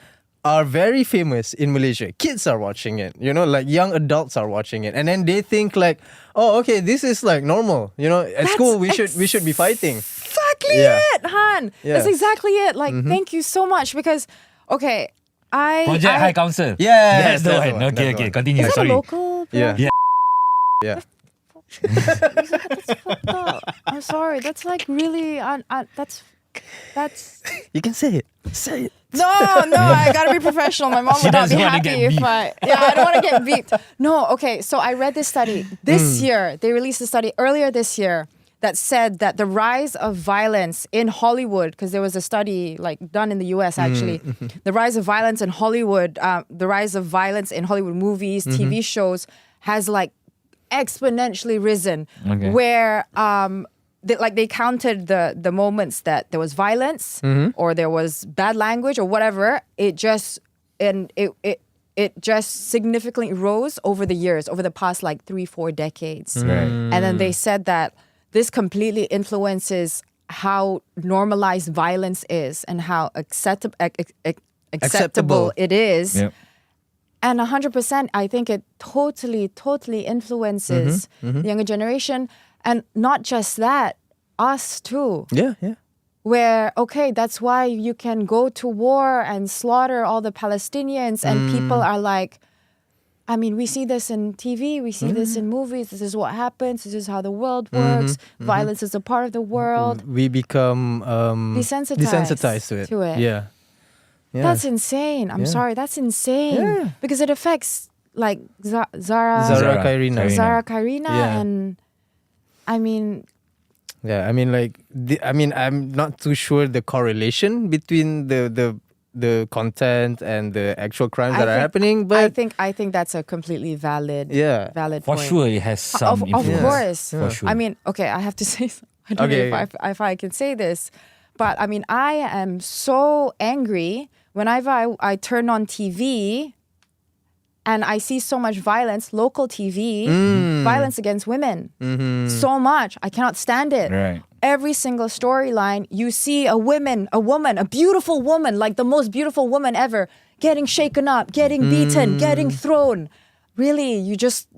are very famous in Malaysia. Kids are watching it, like young adults are watching it. And then they think like, oh, okay, this is like normal. At school we should be fighting. Exactly it, Han. Yeah. That's exactly it. Like, thank you so much because, okay, Project High Council. Yeah, that's the one. Okay, continue. Is that Sorry. a local? Yeah. Yeah. That's fucked up. I'm sorry. That's like really. That's. You can say it. Say it. No. I gotta be professional. My mom would not be happy if I. Yeah, I don't want to get beeped. No. Okay. So I read this study this year. They released a study earlier this year that said that the rise of violence in Hollywood, because there was a study like done in the US actually, the rise of violence in Hollywood, the rise of violence in Hollywood movies, TV shows has like exponentially risen. Okay. Where they counted the moments that there was violence or there was bad language or whatever. It just significantly rose over the years, over the past like 3-4 decades. Right. And then they said that this completely influences how normalized violence is and how acceptable it is. Yep. And 100%, I think it totally influences the younger generation. And not just that, us too. Yeah. Where, okay, that's why you can go to war and slaughter all the Palestinians. And people are like, I mean, we see this in TV, we see this in movies. This is what happens. This is how the world works. Violence is a part of the world. We become desensitized to it. Yeah. That's insane. I'm sorry, that's insane. Yeah. Because it affects like Zara Qairina. Zara Qairina, Yeah. and I mean, yeah, I mean, like, I'm not too sure the correlation between the content and the actual crimes that are happening, but I think that's a completely valid For point. sure, it has some Of influence. course. For sure. I mean, okay, I have to say, I don't know if I can say this, but I mean, I am so angry whenever I turn on TV and I see so much violence, local TV, violence against women. So much. I cannot stand it. Right. Every single storyline, you see a woman, a beautiful woman, like the most beautiful woman ever, getting shaken up, getting beaten, getting thrown. Really, you just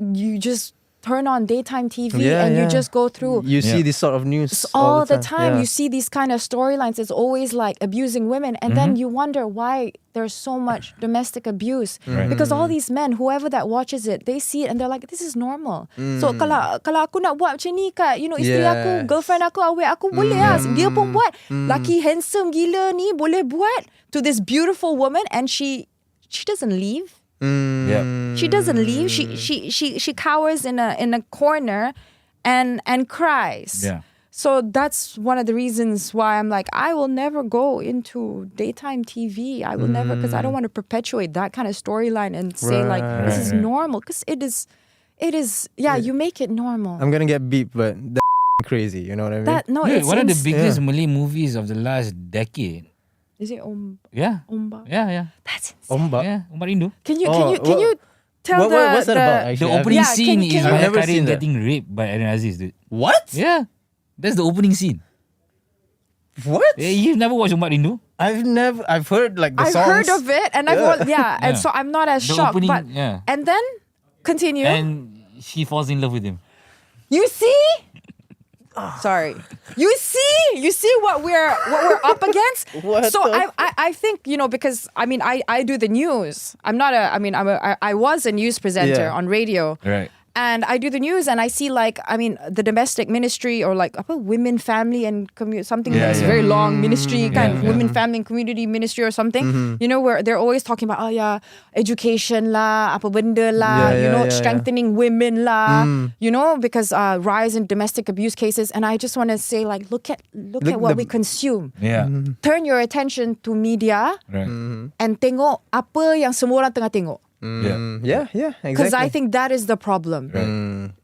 turn on daytime TV Yeah, and you yeah. just go through You see this sort of news all the time. Yeah. You see these kind of storylines. It's always like abusing women, and then you wonder why there's so much domestic abuse. Because all these men, whoever that watches it, they see it and they're like, this is normal. So kalau aku nak buat macam ni kat, isteri aku, girlfriend aku, awet aku, boleh lah. Dia pun buat. Laki handsome gila ni boleh buat to this beautiful woman, and she doesn't leave. Yeah. She doesn't leave. She cowers in a corner and cries. Yeah. So that's one of the reasons why I'm like, I will never go into daytime TV. I will never, because I don't want to perpetuate that kind of storyline and say like this is normal, because it is. Yeah, you make it normal. I'm gonna get beeped, but that's crazy. You know what I mean? It's one of the biggest Malay movies of the last decade. Is it Yeah. Omba? Yeah. That's insane. Ombak. Yeah. Umar Rindu. Can you tell What's that about? The Actually, opening Yeah, scene can is you- I've Zara never seen Qairina that. getting raped by Aaron Aziz, dude. What? Yeah. That's the opening scene. What? You've never watched Umar Rindu? I've heard like the I've songs. heard of it, and and Yeah. so I'm not as The shocked. opening, But yeah. and then continue. And she falls in love with him. You see? Sorry. You see what we're up against? What So the I think, because I do the news. I was a news presenter Yeah. on radio. Right. And I do the news, and I see the domestic ministry, or like women, family, and something Yeah, that's yeah. very long ministry, kind of yeah. women, family, and community ministry or something. Where they're always talking about education lah, apa benda lah, Yeah, yeah. strengthening women lah, because rise in domestic abuse cases. And I just want to say, like, look at what we consume. Yeah. Turn your attention to media Right. and tengok apa yang semua orang tengah tengok. Yeah, Because exactly. I think that is the problem.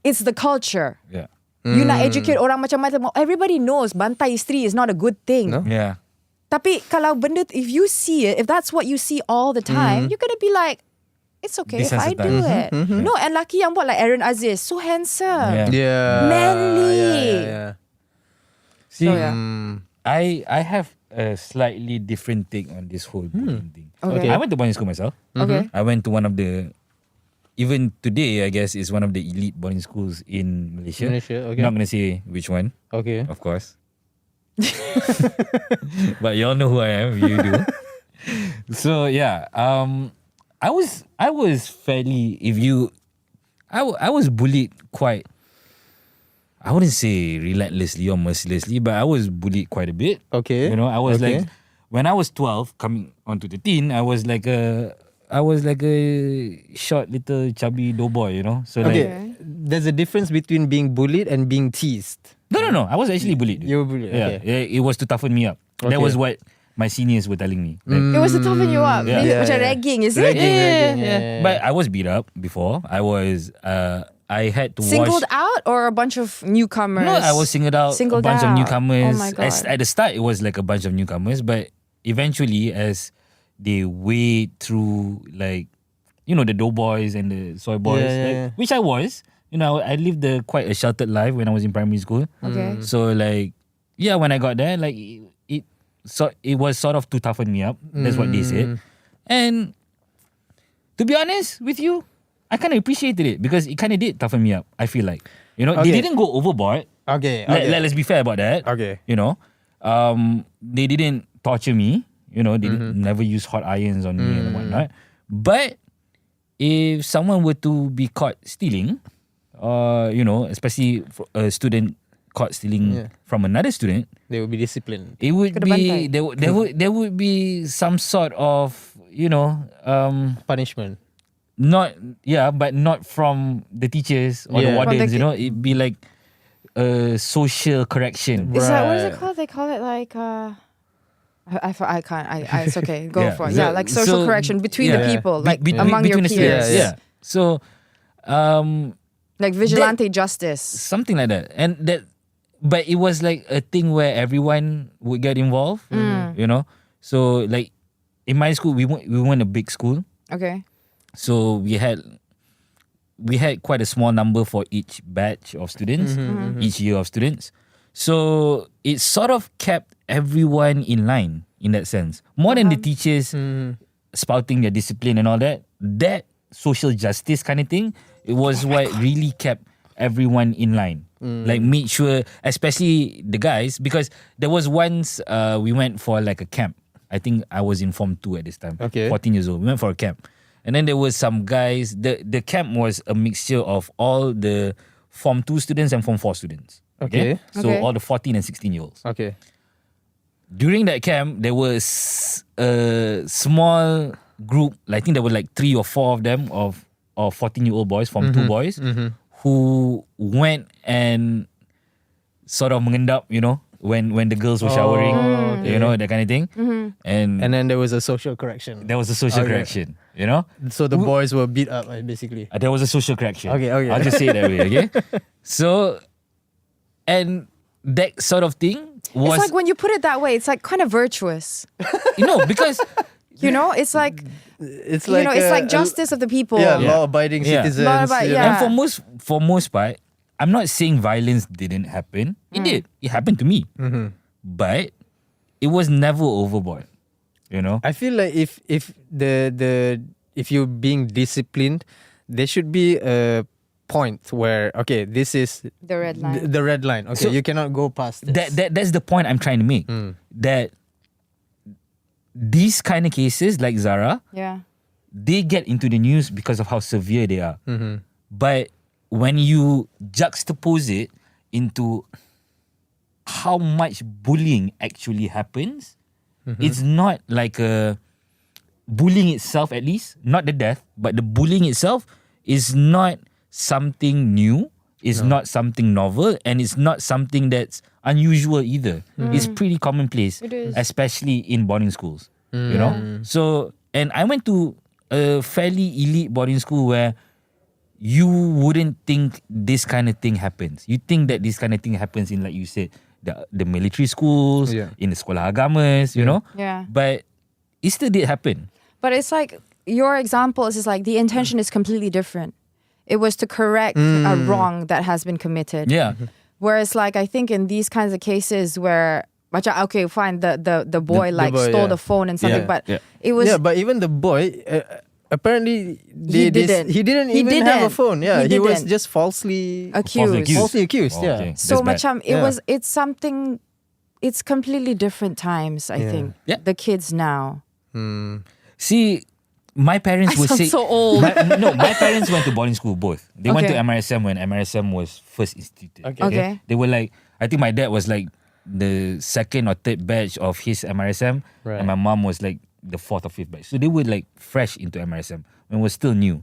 It's the culture. Yeah. You nak educate orang macam-macam. Everybody knows bantai isteri is not a good thing. No? Yeah. Tapi kalau benda, if you see it, if that's what you see all the time, you're gonna be like, it's okay if I do it. No, and laki yang buat like Aaron Aziz, so handsome. Yeah. Yeah. Manly. Yeah. See, So, yeah. I have a slightly different take on this whole bullying thing. Okay. I went to boarding school myself. Okay. I went to one of the, even today, I guess, is one of the elite boarding schools in Malaysia. Okay. Not gonna say which one, Okay. of course. But y'all know who I am. You do. So yeah, I was fairly, I was bullied quite. I wouldn't say relentlessly or mercilessly, but I was bullied quite a bit. Okay. I was Okay. like, when I was 12, coming onto the teen, I was like a short little chubby doughboy, So Okay. like, There's a difference between being bullied and being teased. no, I was actually bullied. dude. You were bullied, Yeah, okay. it was to toughen me up. That Okay. was what my seniors were telling me. Like, It was to toughen you up. Yeah. Macam Yeah. ragging, is it? Ragging. But I was beat up before. I had to Singled wash. out or a bunch of newcomers? No, I was singled out. Singled a bunch out. of newcomers. Oh my God. At the start, it was like a bunch of newcomers, but eventually, as they wade through, like, the doughboys and the soy boys, Yeah. which I was. I lived quite a sheltered life when I was in primary school. Okay. So like, yeah, when I got there, like it was sort of to toughen me up. That's what they said. And to be honest with you, I kind of appreciated it because it kind of did toughen me up. I feel like, they Okay. didn't go overboard. Okay. Let's be fair about that. Okay. They didn't torture me. They never use hot irons on me and whatnot. But if someone were to be caught stealing, especially a student caught stealing from another student, They will be disciplined. it would Kena be bantai. there would be some sort of Punishment. but not from the teachers or the Yeah. wardens. From the It'd be like a social correction. Is that, what is it Right. called? They call it like, I can't, it's okay, go Yeah. for it. Yeah, like social So, correction between the yeah. people, like Between among your the peers. students. Yeah. So, Like vigilante justice. something like that. But it was like a thing where everyone would get involved, So like in my school, we went a big school. Okay. So we had quite a small number for each batch of students, each year of students. So it sort of kept everyone in line in that sense. More than the teachers spouting their discipline and all that. That social justice kind of thing, it was what really kept everyone in line. Like make sure, especially the guys, because there was once we went for like a camp. I think I was in Form 2 at this time. Okay. 14 years old. We went for a camp. And then there was some guys, the camp was a mixture of all the Form 2 students and Form 4 students. Okay. So Okay. all the 14 and 16-year-olds. Okay. During that camp, there was a small group, I think there were like 3 or 4 of them, of 14-year-old boys, Form 2 boys, who went and sort of mengendap, you know, when the girls were showering, you know, that kind of thing. And And then there was a social correction. there was a social Okay. correction, you know. So the boys were beat up, basically. There was a social correction. Okay. I'll just say it that way, okay? So, and that sort of thing was, It's like when you put it that way, it's like kind of virtuous. you know, because You know, it's like It's you know, it's like justice of the people. Yeah, Yeah. law-abiding Yeah. citizens. Law-abiding, you know. yeah. and for most part, I'm not saying violence didn't happen. It did. It happened to me. But it was never overboard. You know? I feel like if if you're being disciplined, there should be a point where this is The red line. the red line. Okay, So you cannot go past this. That's the point I'm trying to make. That these kind of cases like Zara, Yeah. they get into the news because of how severe they are. But when you juxtapose it into how much bullying actually happens, it's not like a bullying itself, at least, not the death, but the bullying itself is not something new, it's not something novel, and it's not something that's unusual either. It's pretty commonplace, It is. especially in boarding schools, you know? So, and I went to a fairly elite boarding school where you wouldn't think this kind of thing happens. You think that this kind of thing happens in, like you said, the military schools, Yeah. in the sekolah agamas, you know? Yeah. But it still did happen. But it's like your example is just like the intention is completely different. It was to correct a wrong that has been committed. Yeah. Whereas like I think in these kinds of cases where okay, fine, the boy The like boy, stole yeah. the phone and something, Yeah, but yeah. it was Yeah, but even the boy, apparently He didn't. he didn't He even have a didn't. phone. Yeah, He he was didn't. just falsely accused. Falsely accused, yeah. okay. So That's much bad. it's something, it's completely different times, I think. Yeah. The kids now. See, my parents I would sound say... so old. My parents went to boarding school both. They went to Okay. MRSM when MRSM was first instituted. Okay. They were like, I think my dad was like the second or third batch of his MRSM, Right. and my mom was like the fourth or fifth batch. So they were like fresh into MRSM when it was still new.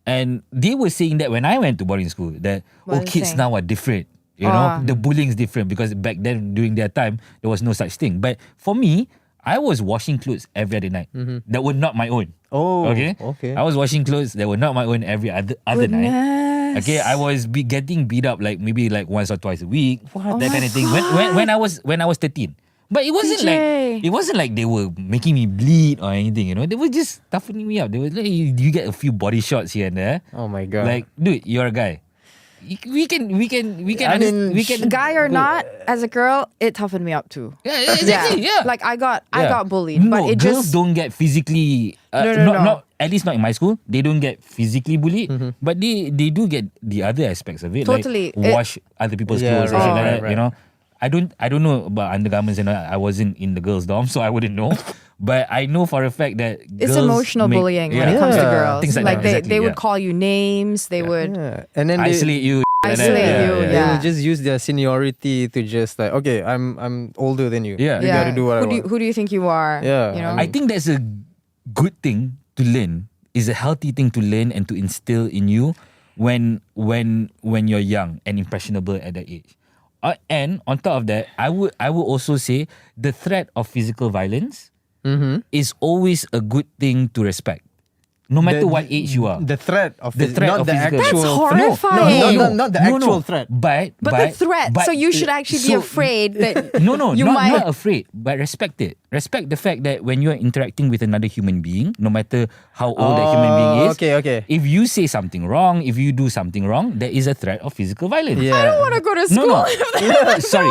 And they were saying that when I went to boarding school, that What are they kids saying? now are different. You know, the bullying is different because back then during their time there was no such thing. But for me, I was washing clothes every other night that were not my own. Oh, Okay. okay. I was washing clothes that were not my own every other night. Goodness. Okay, I was getting beat up like maybe like once or twice a week. Oh That kind of thing. When I was 13. But it wasn't PJ. like they were making me bleed or anything, you know. They were just toughening me up. They were like, you get a few body shots here and there. Oh my god. Like, dude, you're a guy. We can I mean, Guy or not, as a girl, it toughened me up too. Yeah, exactly. Yeah. Like I got bullied, No, but it girls just don't get physically. No. Not at least not in my school. They don't get physically bullied, but they do get the other aspects of it. Totally. Like wash other people's Yeah, clothes and shit right, like that. right. You know, I don't know about undergarments and all. I wasn't in the girls' dorm, so I wouldn't know. But I know for a fact that it's girls emotional make- bullying when it Yeah. comes to Yeah. girls. Things like that, they exactly, would yeah. call you names. They would yeah. And then they isolate you. like that. Isolate you, they yeah. will just use their seniority to just like, okay, I'm older than you. Yeah. You gotta do what I want. Who do you think you are? Yeah, You know? I think that's a good thing to learn. Is a healthy thing to learn and to instill in you when you're young and impressionable at that age. And on top of that, I would also say the threat of physical violence is always a good thing to respect, no matter what age you are. The threat of The threat not of the physical- actual. That's horrifying. Not the actual threat. but the threat. So you should actually be afraid that No, you might. not afraid, but respect it. Respect the fact that when you're interacting with another human being, no matter how old that human being is, Okay. if you say something wrong, if you do something wrong, there is a threat of physical violence. Yeah. I don't want to go to school. No. Sorry.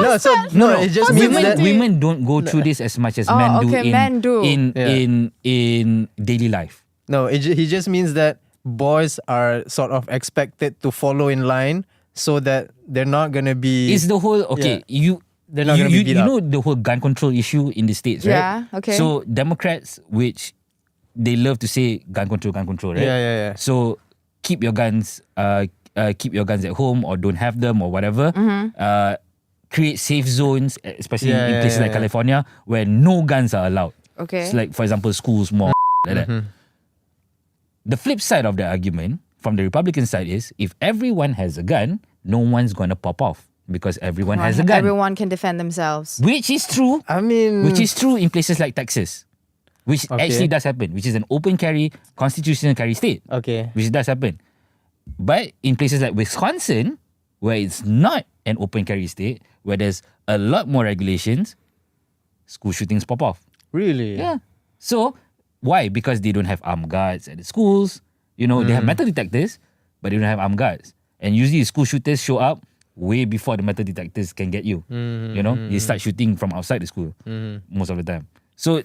No, it just means that Women don't go through this as much as men do okay, men do. in daily life. No, he just means that boys are sort of expected to follow in line so that they're not gonna be. It's the whole They're not gonna be beat you up. know the whole gun control issue in the States, right? Yeah, okay. So Democrats, which they love to say gun control, right? Yeah. So keep your guns at home or don't have them or whatever. Create safe zones, especially in places like California, where no guns are allowed. Okay. So like, for example, schools, more like that. The flip side of the argument from the Republican side is if everyone has a gun, no one's gonna pop off because everyone has a gun. Everyone can defend themselves. Which is true. I mean, Which is true in places like Texas, which actually does happen, which is an open carry, constitutional carry state. okay. Which does happen. But in places like Wisconsin, where it's not an open carry state, where there's a lot more regulations, school shootings pop off. Really? Yeah. So, why? Because they don't have armed guards at the schools. You know, they have metal detectors, but they don't have armed guards. And usually school shooters show up way before the metal detectors can get you. You know, you start shooting from outside the school most of the time. So,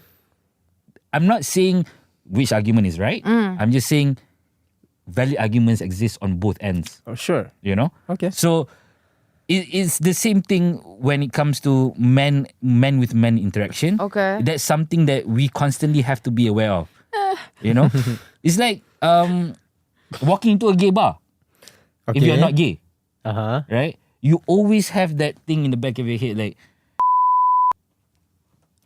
I'm not saying which argument is right. I'm just saying valid arguments exist on both ends. Oh, sure. You know? Okay. So, it's the same thing when it comes to men with men interaction. Okay. That's something that we constantly have to be aware of. You know? It's like walking into a gay bar. Okay. If you're not gay, Uh-huh. right? You always have that thing in the back of your head like,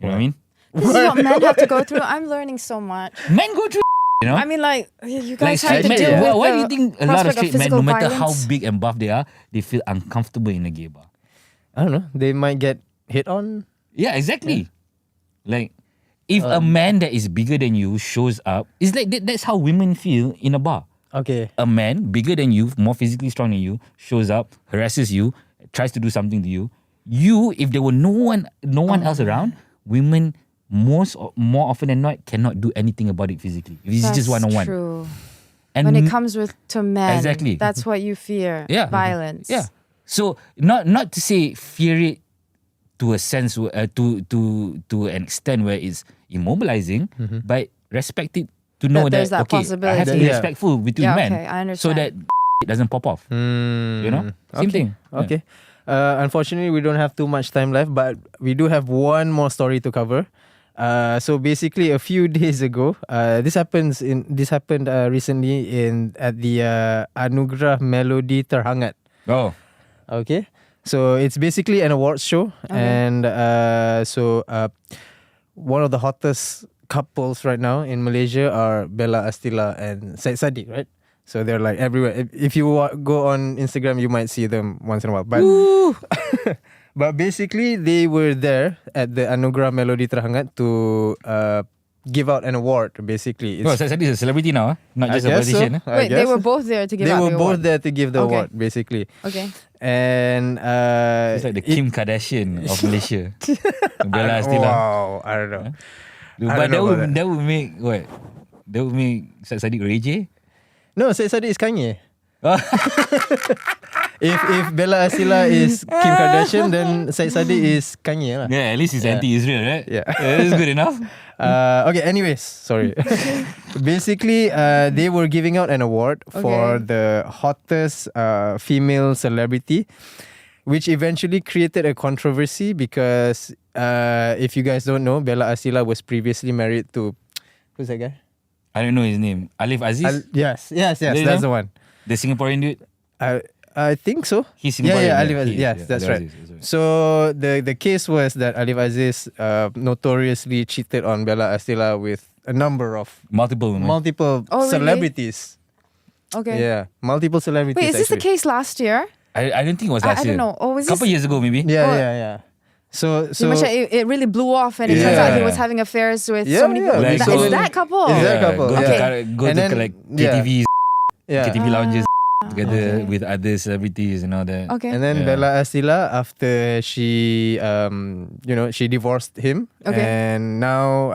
you know what I mean? This is what men have to go through. I'm learning so much. Men go through, you know? I mean, like, you like guys have straight to men, deal with why do the you think a lot of prospect straight men, physical no matter violence? how big and buff they are, they feel uncomfortable in a gay bar? I don't know. They might get hit on. Yeah, exactly. Like, if a man that is bigger than you shows up, it's like that's how women feel in a bar. Okay. A man bigger than you, more physically strong than you, shows up, harasses you, tries to do something to you. You, if there were no one else around, women more often than not cannot do anything about it physically. If it's just one-on-one. True. And When it comes to men, Exactly. that's what you fear. Yeah. Violence. Yeah. So not to say fear it to a sense to an extent where it's immobilizing, but respect it to know there's that okay, I have to be possibility. respectful between Yeah, men, okay, I so that understand. it doesn't pop off. You know, same thing. Yeah. Okay. Unfortunately, we don't have too much time left, but we do have one more story to cover. So basically, a few days ago, this happened recently at the Anugerah Melody Terhangat. Oh, Okay, so it's basically an awards show, and one of the hottest couples right now in Malaysia are Bella Astila and Syed Saddiq, right? So they're like everywhere. If you go on Instagram, you might see them once in a while. But but basically, they were there at the Anugerah Melody Terhangat to give out an award. Basically, well, Syed Saddiq is a celebrity now, not I just a guess so. politician. I Wait, they guess. were both there to give They out were the both award. there to give the Okay. award, basically. Okay. And It's like the Kim Kardashian of Malaysia. Bella Astila. Wow, I don't know. But don't know about that would make what? That would make Syed Saddiq Ray. No, Syed Saddiq is Kanye. If Bella Astila is Kim Kardashian, then Syed Saddiq is Kanye lah. Yeah, at least he's anti-Israel, right? Yeah. That's good enough. Okay, anyways, sorry. Basically, they were giving out an award for the hottest female celebrity, which eventually created a controversy because if you guys don't know, Bella Astila was previously married to, who's that guy? I don't know his name. Alif Aziz? Yes, you that's the know? one. The Singaporean dude? I think so. He's Singaporean. Yeah, Alif Aziz. Yes, that's Alif right. Aziz, that's right. So the case was that Alif Aziz notoriously cheated on Bella Astila with a number of Multiple women. multiple Oh, really? celebrities. Okay. Yeah, multiple celebrities. Wait, is this the actually. case last year? I don't think it was last I year. don't know. Oh, was Couple this? years ago, maybe. Yeah. So It really blew off, and it turns out he was having affairs with so many people. Like, It's that couple. It's that couple, Go yeah. to, And then, like yeah. KTVs, yeah. KTV lounges together Okay. with other celebrities and all that. Okay. And then Yeah. Bella Astila, after she she divorced him, Okay. and now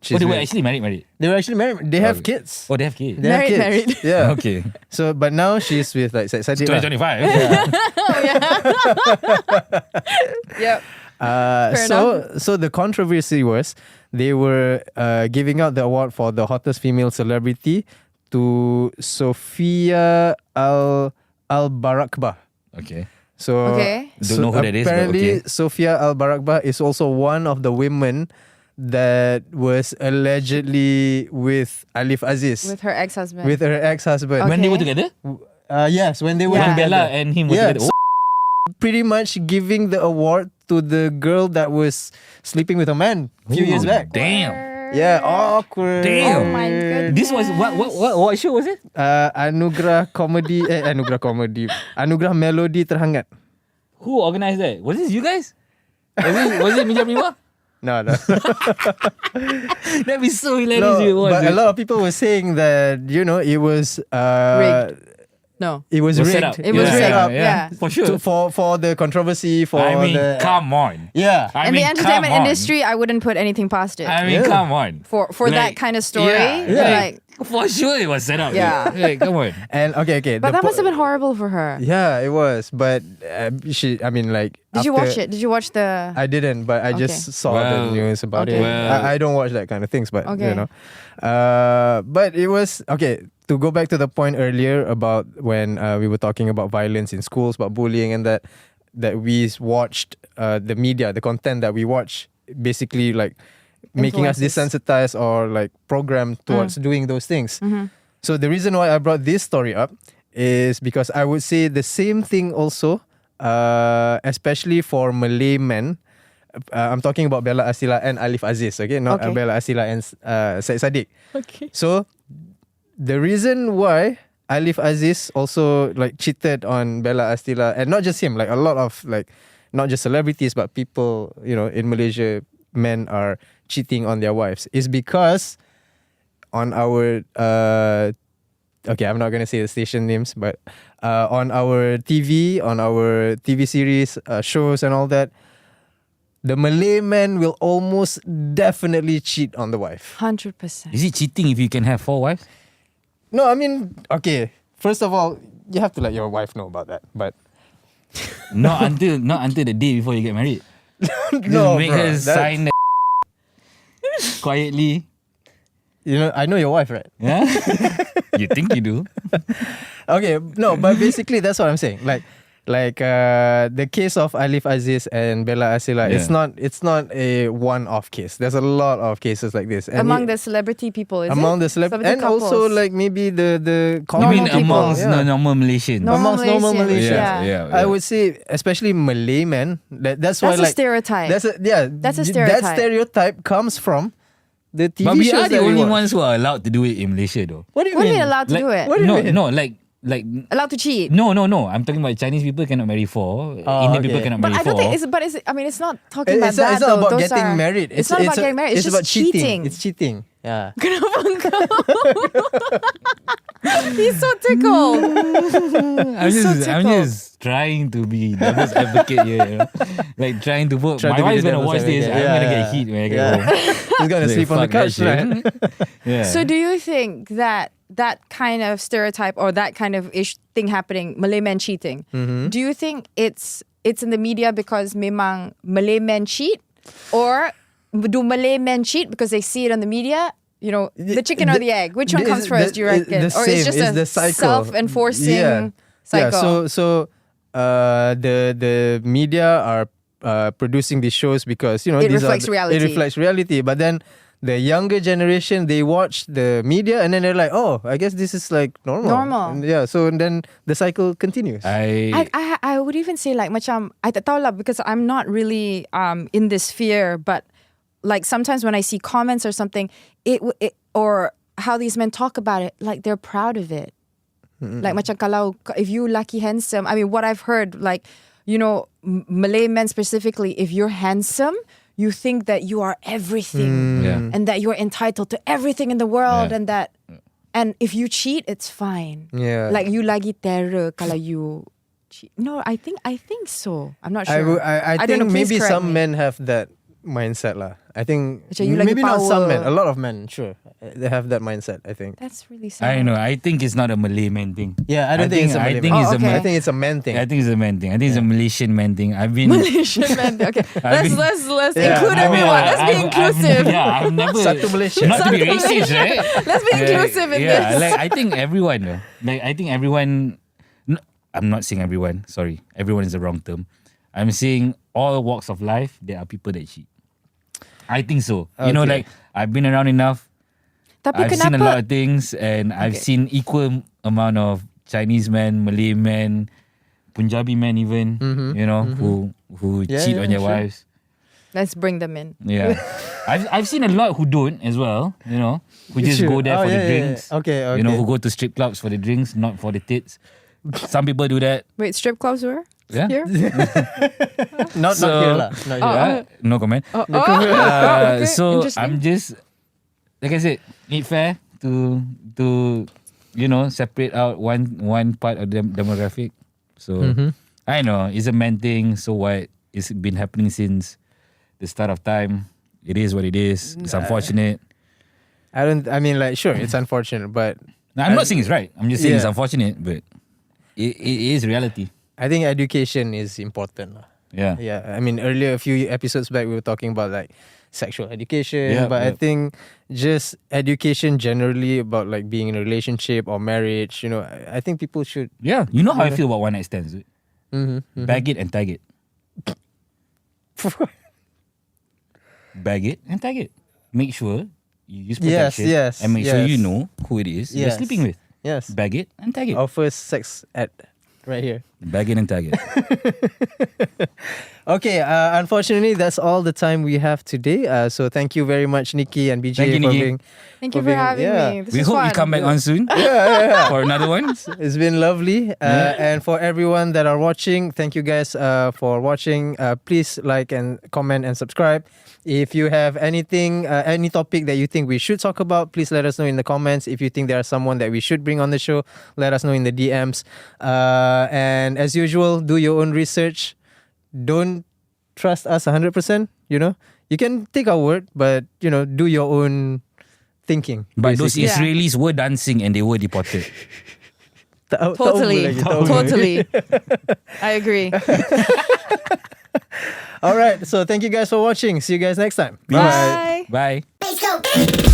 she's They were with- actually married. they were actually married. They have Okay. kids. Oh, they have kids. They have Married. kids. Yeah. Okay. So, but now she's with like Syed Saddiq. lah. 2025. Yep. Fair So the controversy was they were giving out the award for the hottest female celebrity to Sophia Al Barakbah. Okay. So, Okay. Don't know who that is, but apparently, okay. Sofia Al-Barakbah is also one of the women that was allegedly with Alif Aziz. With her ex-husband. With her ex-husband. Okay. When they were together? Yes, when they were Yeah. When Bella together. and him were Yeah, together. pretty much giving the award to the girl that was sleeping with a man a few years back. Damn. Yeah, awkward. Damn. Oh my goodness. This was what show was it? Anugerah Anugerah Melodi Terhangat. Who organized that? Was this you guys? Was it Mija Prima? No. That'd be so hilarious No, if it was. but a dude. lot of people were saying that it was Rigged. No. It was Was rigged. set up. It was set rigged, up yeah. For sure. for the controversy. For I mean, the, come on. Yeah. I In mean, the entertainment come on. industry, I wouldn't put anything past it. I mean, Yeah. come on. for that kind of story. Yeah. Like, For sure it was set up. Yeah. dude. Like, come on. And okay. but that must have been horrible for her. Yeah, it was. But did Did you watch it? Did you watch the... I didn't, but I Okay. just saw Well, the news about okay. it. Well- I don't watch that kind of things, but Okay. but it was okay. To go back to the point earlier about when we were talking about violence in schools, about bullying, and that we watched the media, the content that we watch, basically like making us Influences. desensitized or like programmed towards doing those things. Mhm. So the reason why I brought this story up is because I would say the same thing also, especially for Malay men. I'm talking about Bella Asila and Alif Aziz, okay? Not Okay. Bella Asila and Syed Saddiq. Okay. So the reason why Alif Aziz also like cheated on Bella Asila, and not just him, like a lot of like not just celebrities but people, in Malaysia, men are cheating on their wives, is because on our okay, I'm not gonna say the station names, but on our TV series, shows and all that, the Malay man will almost definitely cheat on the wife. 100%. Is it cheating if you can have 4 wives? No, I mean, okay. First of all, you have to let your wife know about that. But Not until the day before you get married. no, Make bro, her that's- sign the quietly. I know your wife, right? Yeah? You think you do? Okay, no, but basically that's what I'm saying. Like the case of Alif Aziz and Bella Asila, Yeah. it's not a one-off case. There's a lot of cases like this. And Among the celebrity people, is among it? the celebrities, Celebrity and also couples. like maybe the You common mean people, amongst yeah. normal Malaysians? Amongst normal Malaysians. Yeah. I would say, especially Malay men. That's why That's a like stereotype. That's a That's a That stereotype. stereotype comes from the TV But we shows are the that we only watch. ones who are allowed to do it in Malaysia though. What do you What do mean? you mean allowed to do it? What do you mean? No, like Allowed to cheat? no. I'm talking about Chinese people cannot marry 4. Indian people okay. cannot But marry I don't 4. think it's not talking It's about that not though. about Those getting are- married. It's not about getting married. It's just about cheating. It's cheating. Yeah. He's so tickled. I'm so I'm tickled. just trying to be devil's advocate here. Like trying to put. Try My to be wife's the gonna devil's watch this. advocate. I'm gonna Yeah, get hit when I get yeah. home. He's gonna Like, sleep on the fuck that couch shit. tonight. Yeah. So do you think that kind of stereotype or that kind of thing happening, Malay men cheating, Mm-hmm. do you think it's in the media because memang Malay men cheat, or do Malay men cheat because they see it on the media? The chicken or the egg? Which one comes first, do you reckon? Or it's just the a cycle. self-enforcing cycle? Yeah. So the media are producing these shows because It these reflects reality. It reflects reality. But then the younger generation, they watch the media and then they're like, oh, I guess this is like normal. Normal. And yeah. So then the cycle continues. I would even say like macam I tak tahu lah because I'm not really in this sphere, but like sometimes when I see comments or something, it or how these men talk about it, like they're proud of it. Like macam kalau if you lucky handsome, I mean what I've heard, like Malay men specifically, if you're handsome, you think that you are everything Yeah. and that you're entitled to everything in the world, Yeah. and that and if you cheat, it's fine. Yeah. Like you lagi terror kalau you cheat. No, I think so. I'm not sure. I don't know, think please maybe correct some me. men have that mindset lah. I think Macam you lagi maybe not some power. men, a lot of men, sure, they have that mindset. I think. That's really sad. I know. I think it's not a Malay man thing. Yeah, I don't think it's a Malay man. it's Oh, okay. I think it's a man thing. I think it's a man thing. I think it's a Malaysian man thing. I've been. Malaysian men. Okay, let's Yeah, include I mean, everyone. Let's be inclusive. I've never. Satu Malaysia. Not to be racist, right? Let's be inclusive in yeah, this. like I think everyone, though. Like I think everyone. I'm not saying everyone. Sorry, everyone is the wrong term. I'm saying all walks of life. There are people that cheat. I think so. You know, Okay. like I've been around enough. Tapi I've seen a kenapa? lot of things, and I've seen equal amount of Chinese men, Malay men, Punjabi men, even you know, who cheat on their sure. wives. Let's bring them in. Yeah, I've seen a lot who don't as well. You know, who just Sure. go there for the Yeah. drinks. Okay. You know, who go to strip clubs for the drinks, not for the tits. Some people do that. Wait, strip clubs were Yeah. here? Not So- here lah. Not here. No comment. Okay, So interesting. I'm just, like I said, need fair to you know, separate out one part of the demographic. So I know it's a man thing. So what? It's been happening since the start of time. It is what it is. It's unfortunate. I mean, like, sure, it's unfortunate, but Now, I'm not saying it's right. I'm just saying it's Yeah. unfortunate, but it is reality. I think education is important lah. Yeah. Yeah, I mean, earlier, a few episodes back, we were talking about like sexual education, Yeah, but I yeah. think just education generally about like being in a relationship or marriage, you know, I think people should. Yeah. You know how I feel about one night stands. Right? Mm-hmm. Bag it and tag it. Bag it and tag it. Make sure you use protection. yes, and make sure yes. you know who it is you're Yes. sleeping with. Yes. Bag it and tag it. Our first sex ed right here. Bag it and tag it. Okay, unfortunately, that's all the time we have today. So thank you very much, Nikki and BJ, Thank you, for Nikki. being. Thank you for for being- having yeah. me. This We is hope fun. you come back on soon for another one. It's been lovely. And for everyone that are watching, thank you guys for watching. Please like and comment and subscribe. If you have anything, any topic that you think we should talk about, please let us know in the comments. If you think there's someone that we should bring on the show, let us know in the DMs. And as usual, do your own research. Don't trust us 100%, you know. You can take our word, but, you know, do your own thinking. But those Yeah. Israelis were dancing and they were deported. Totally. Totally. I agree. All right. So thank you guys for watching. See you guys next time. Bye. Bye. Let's go.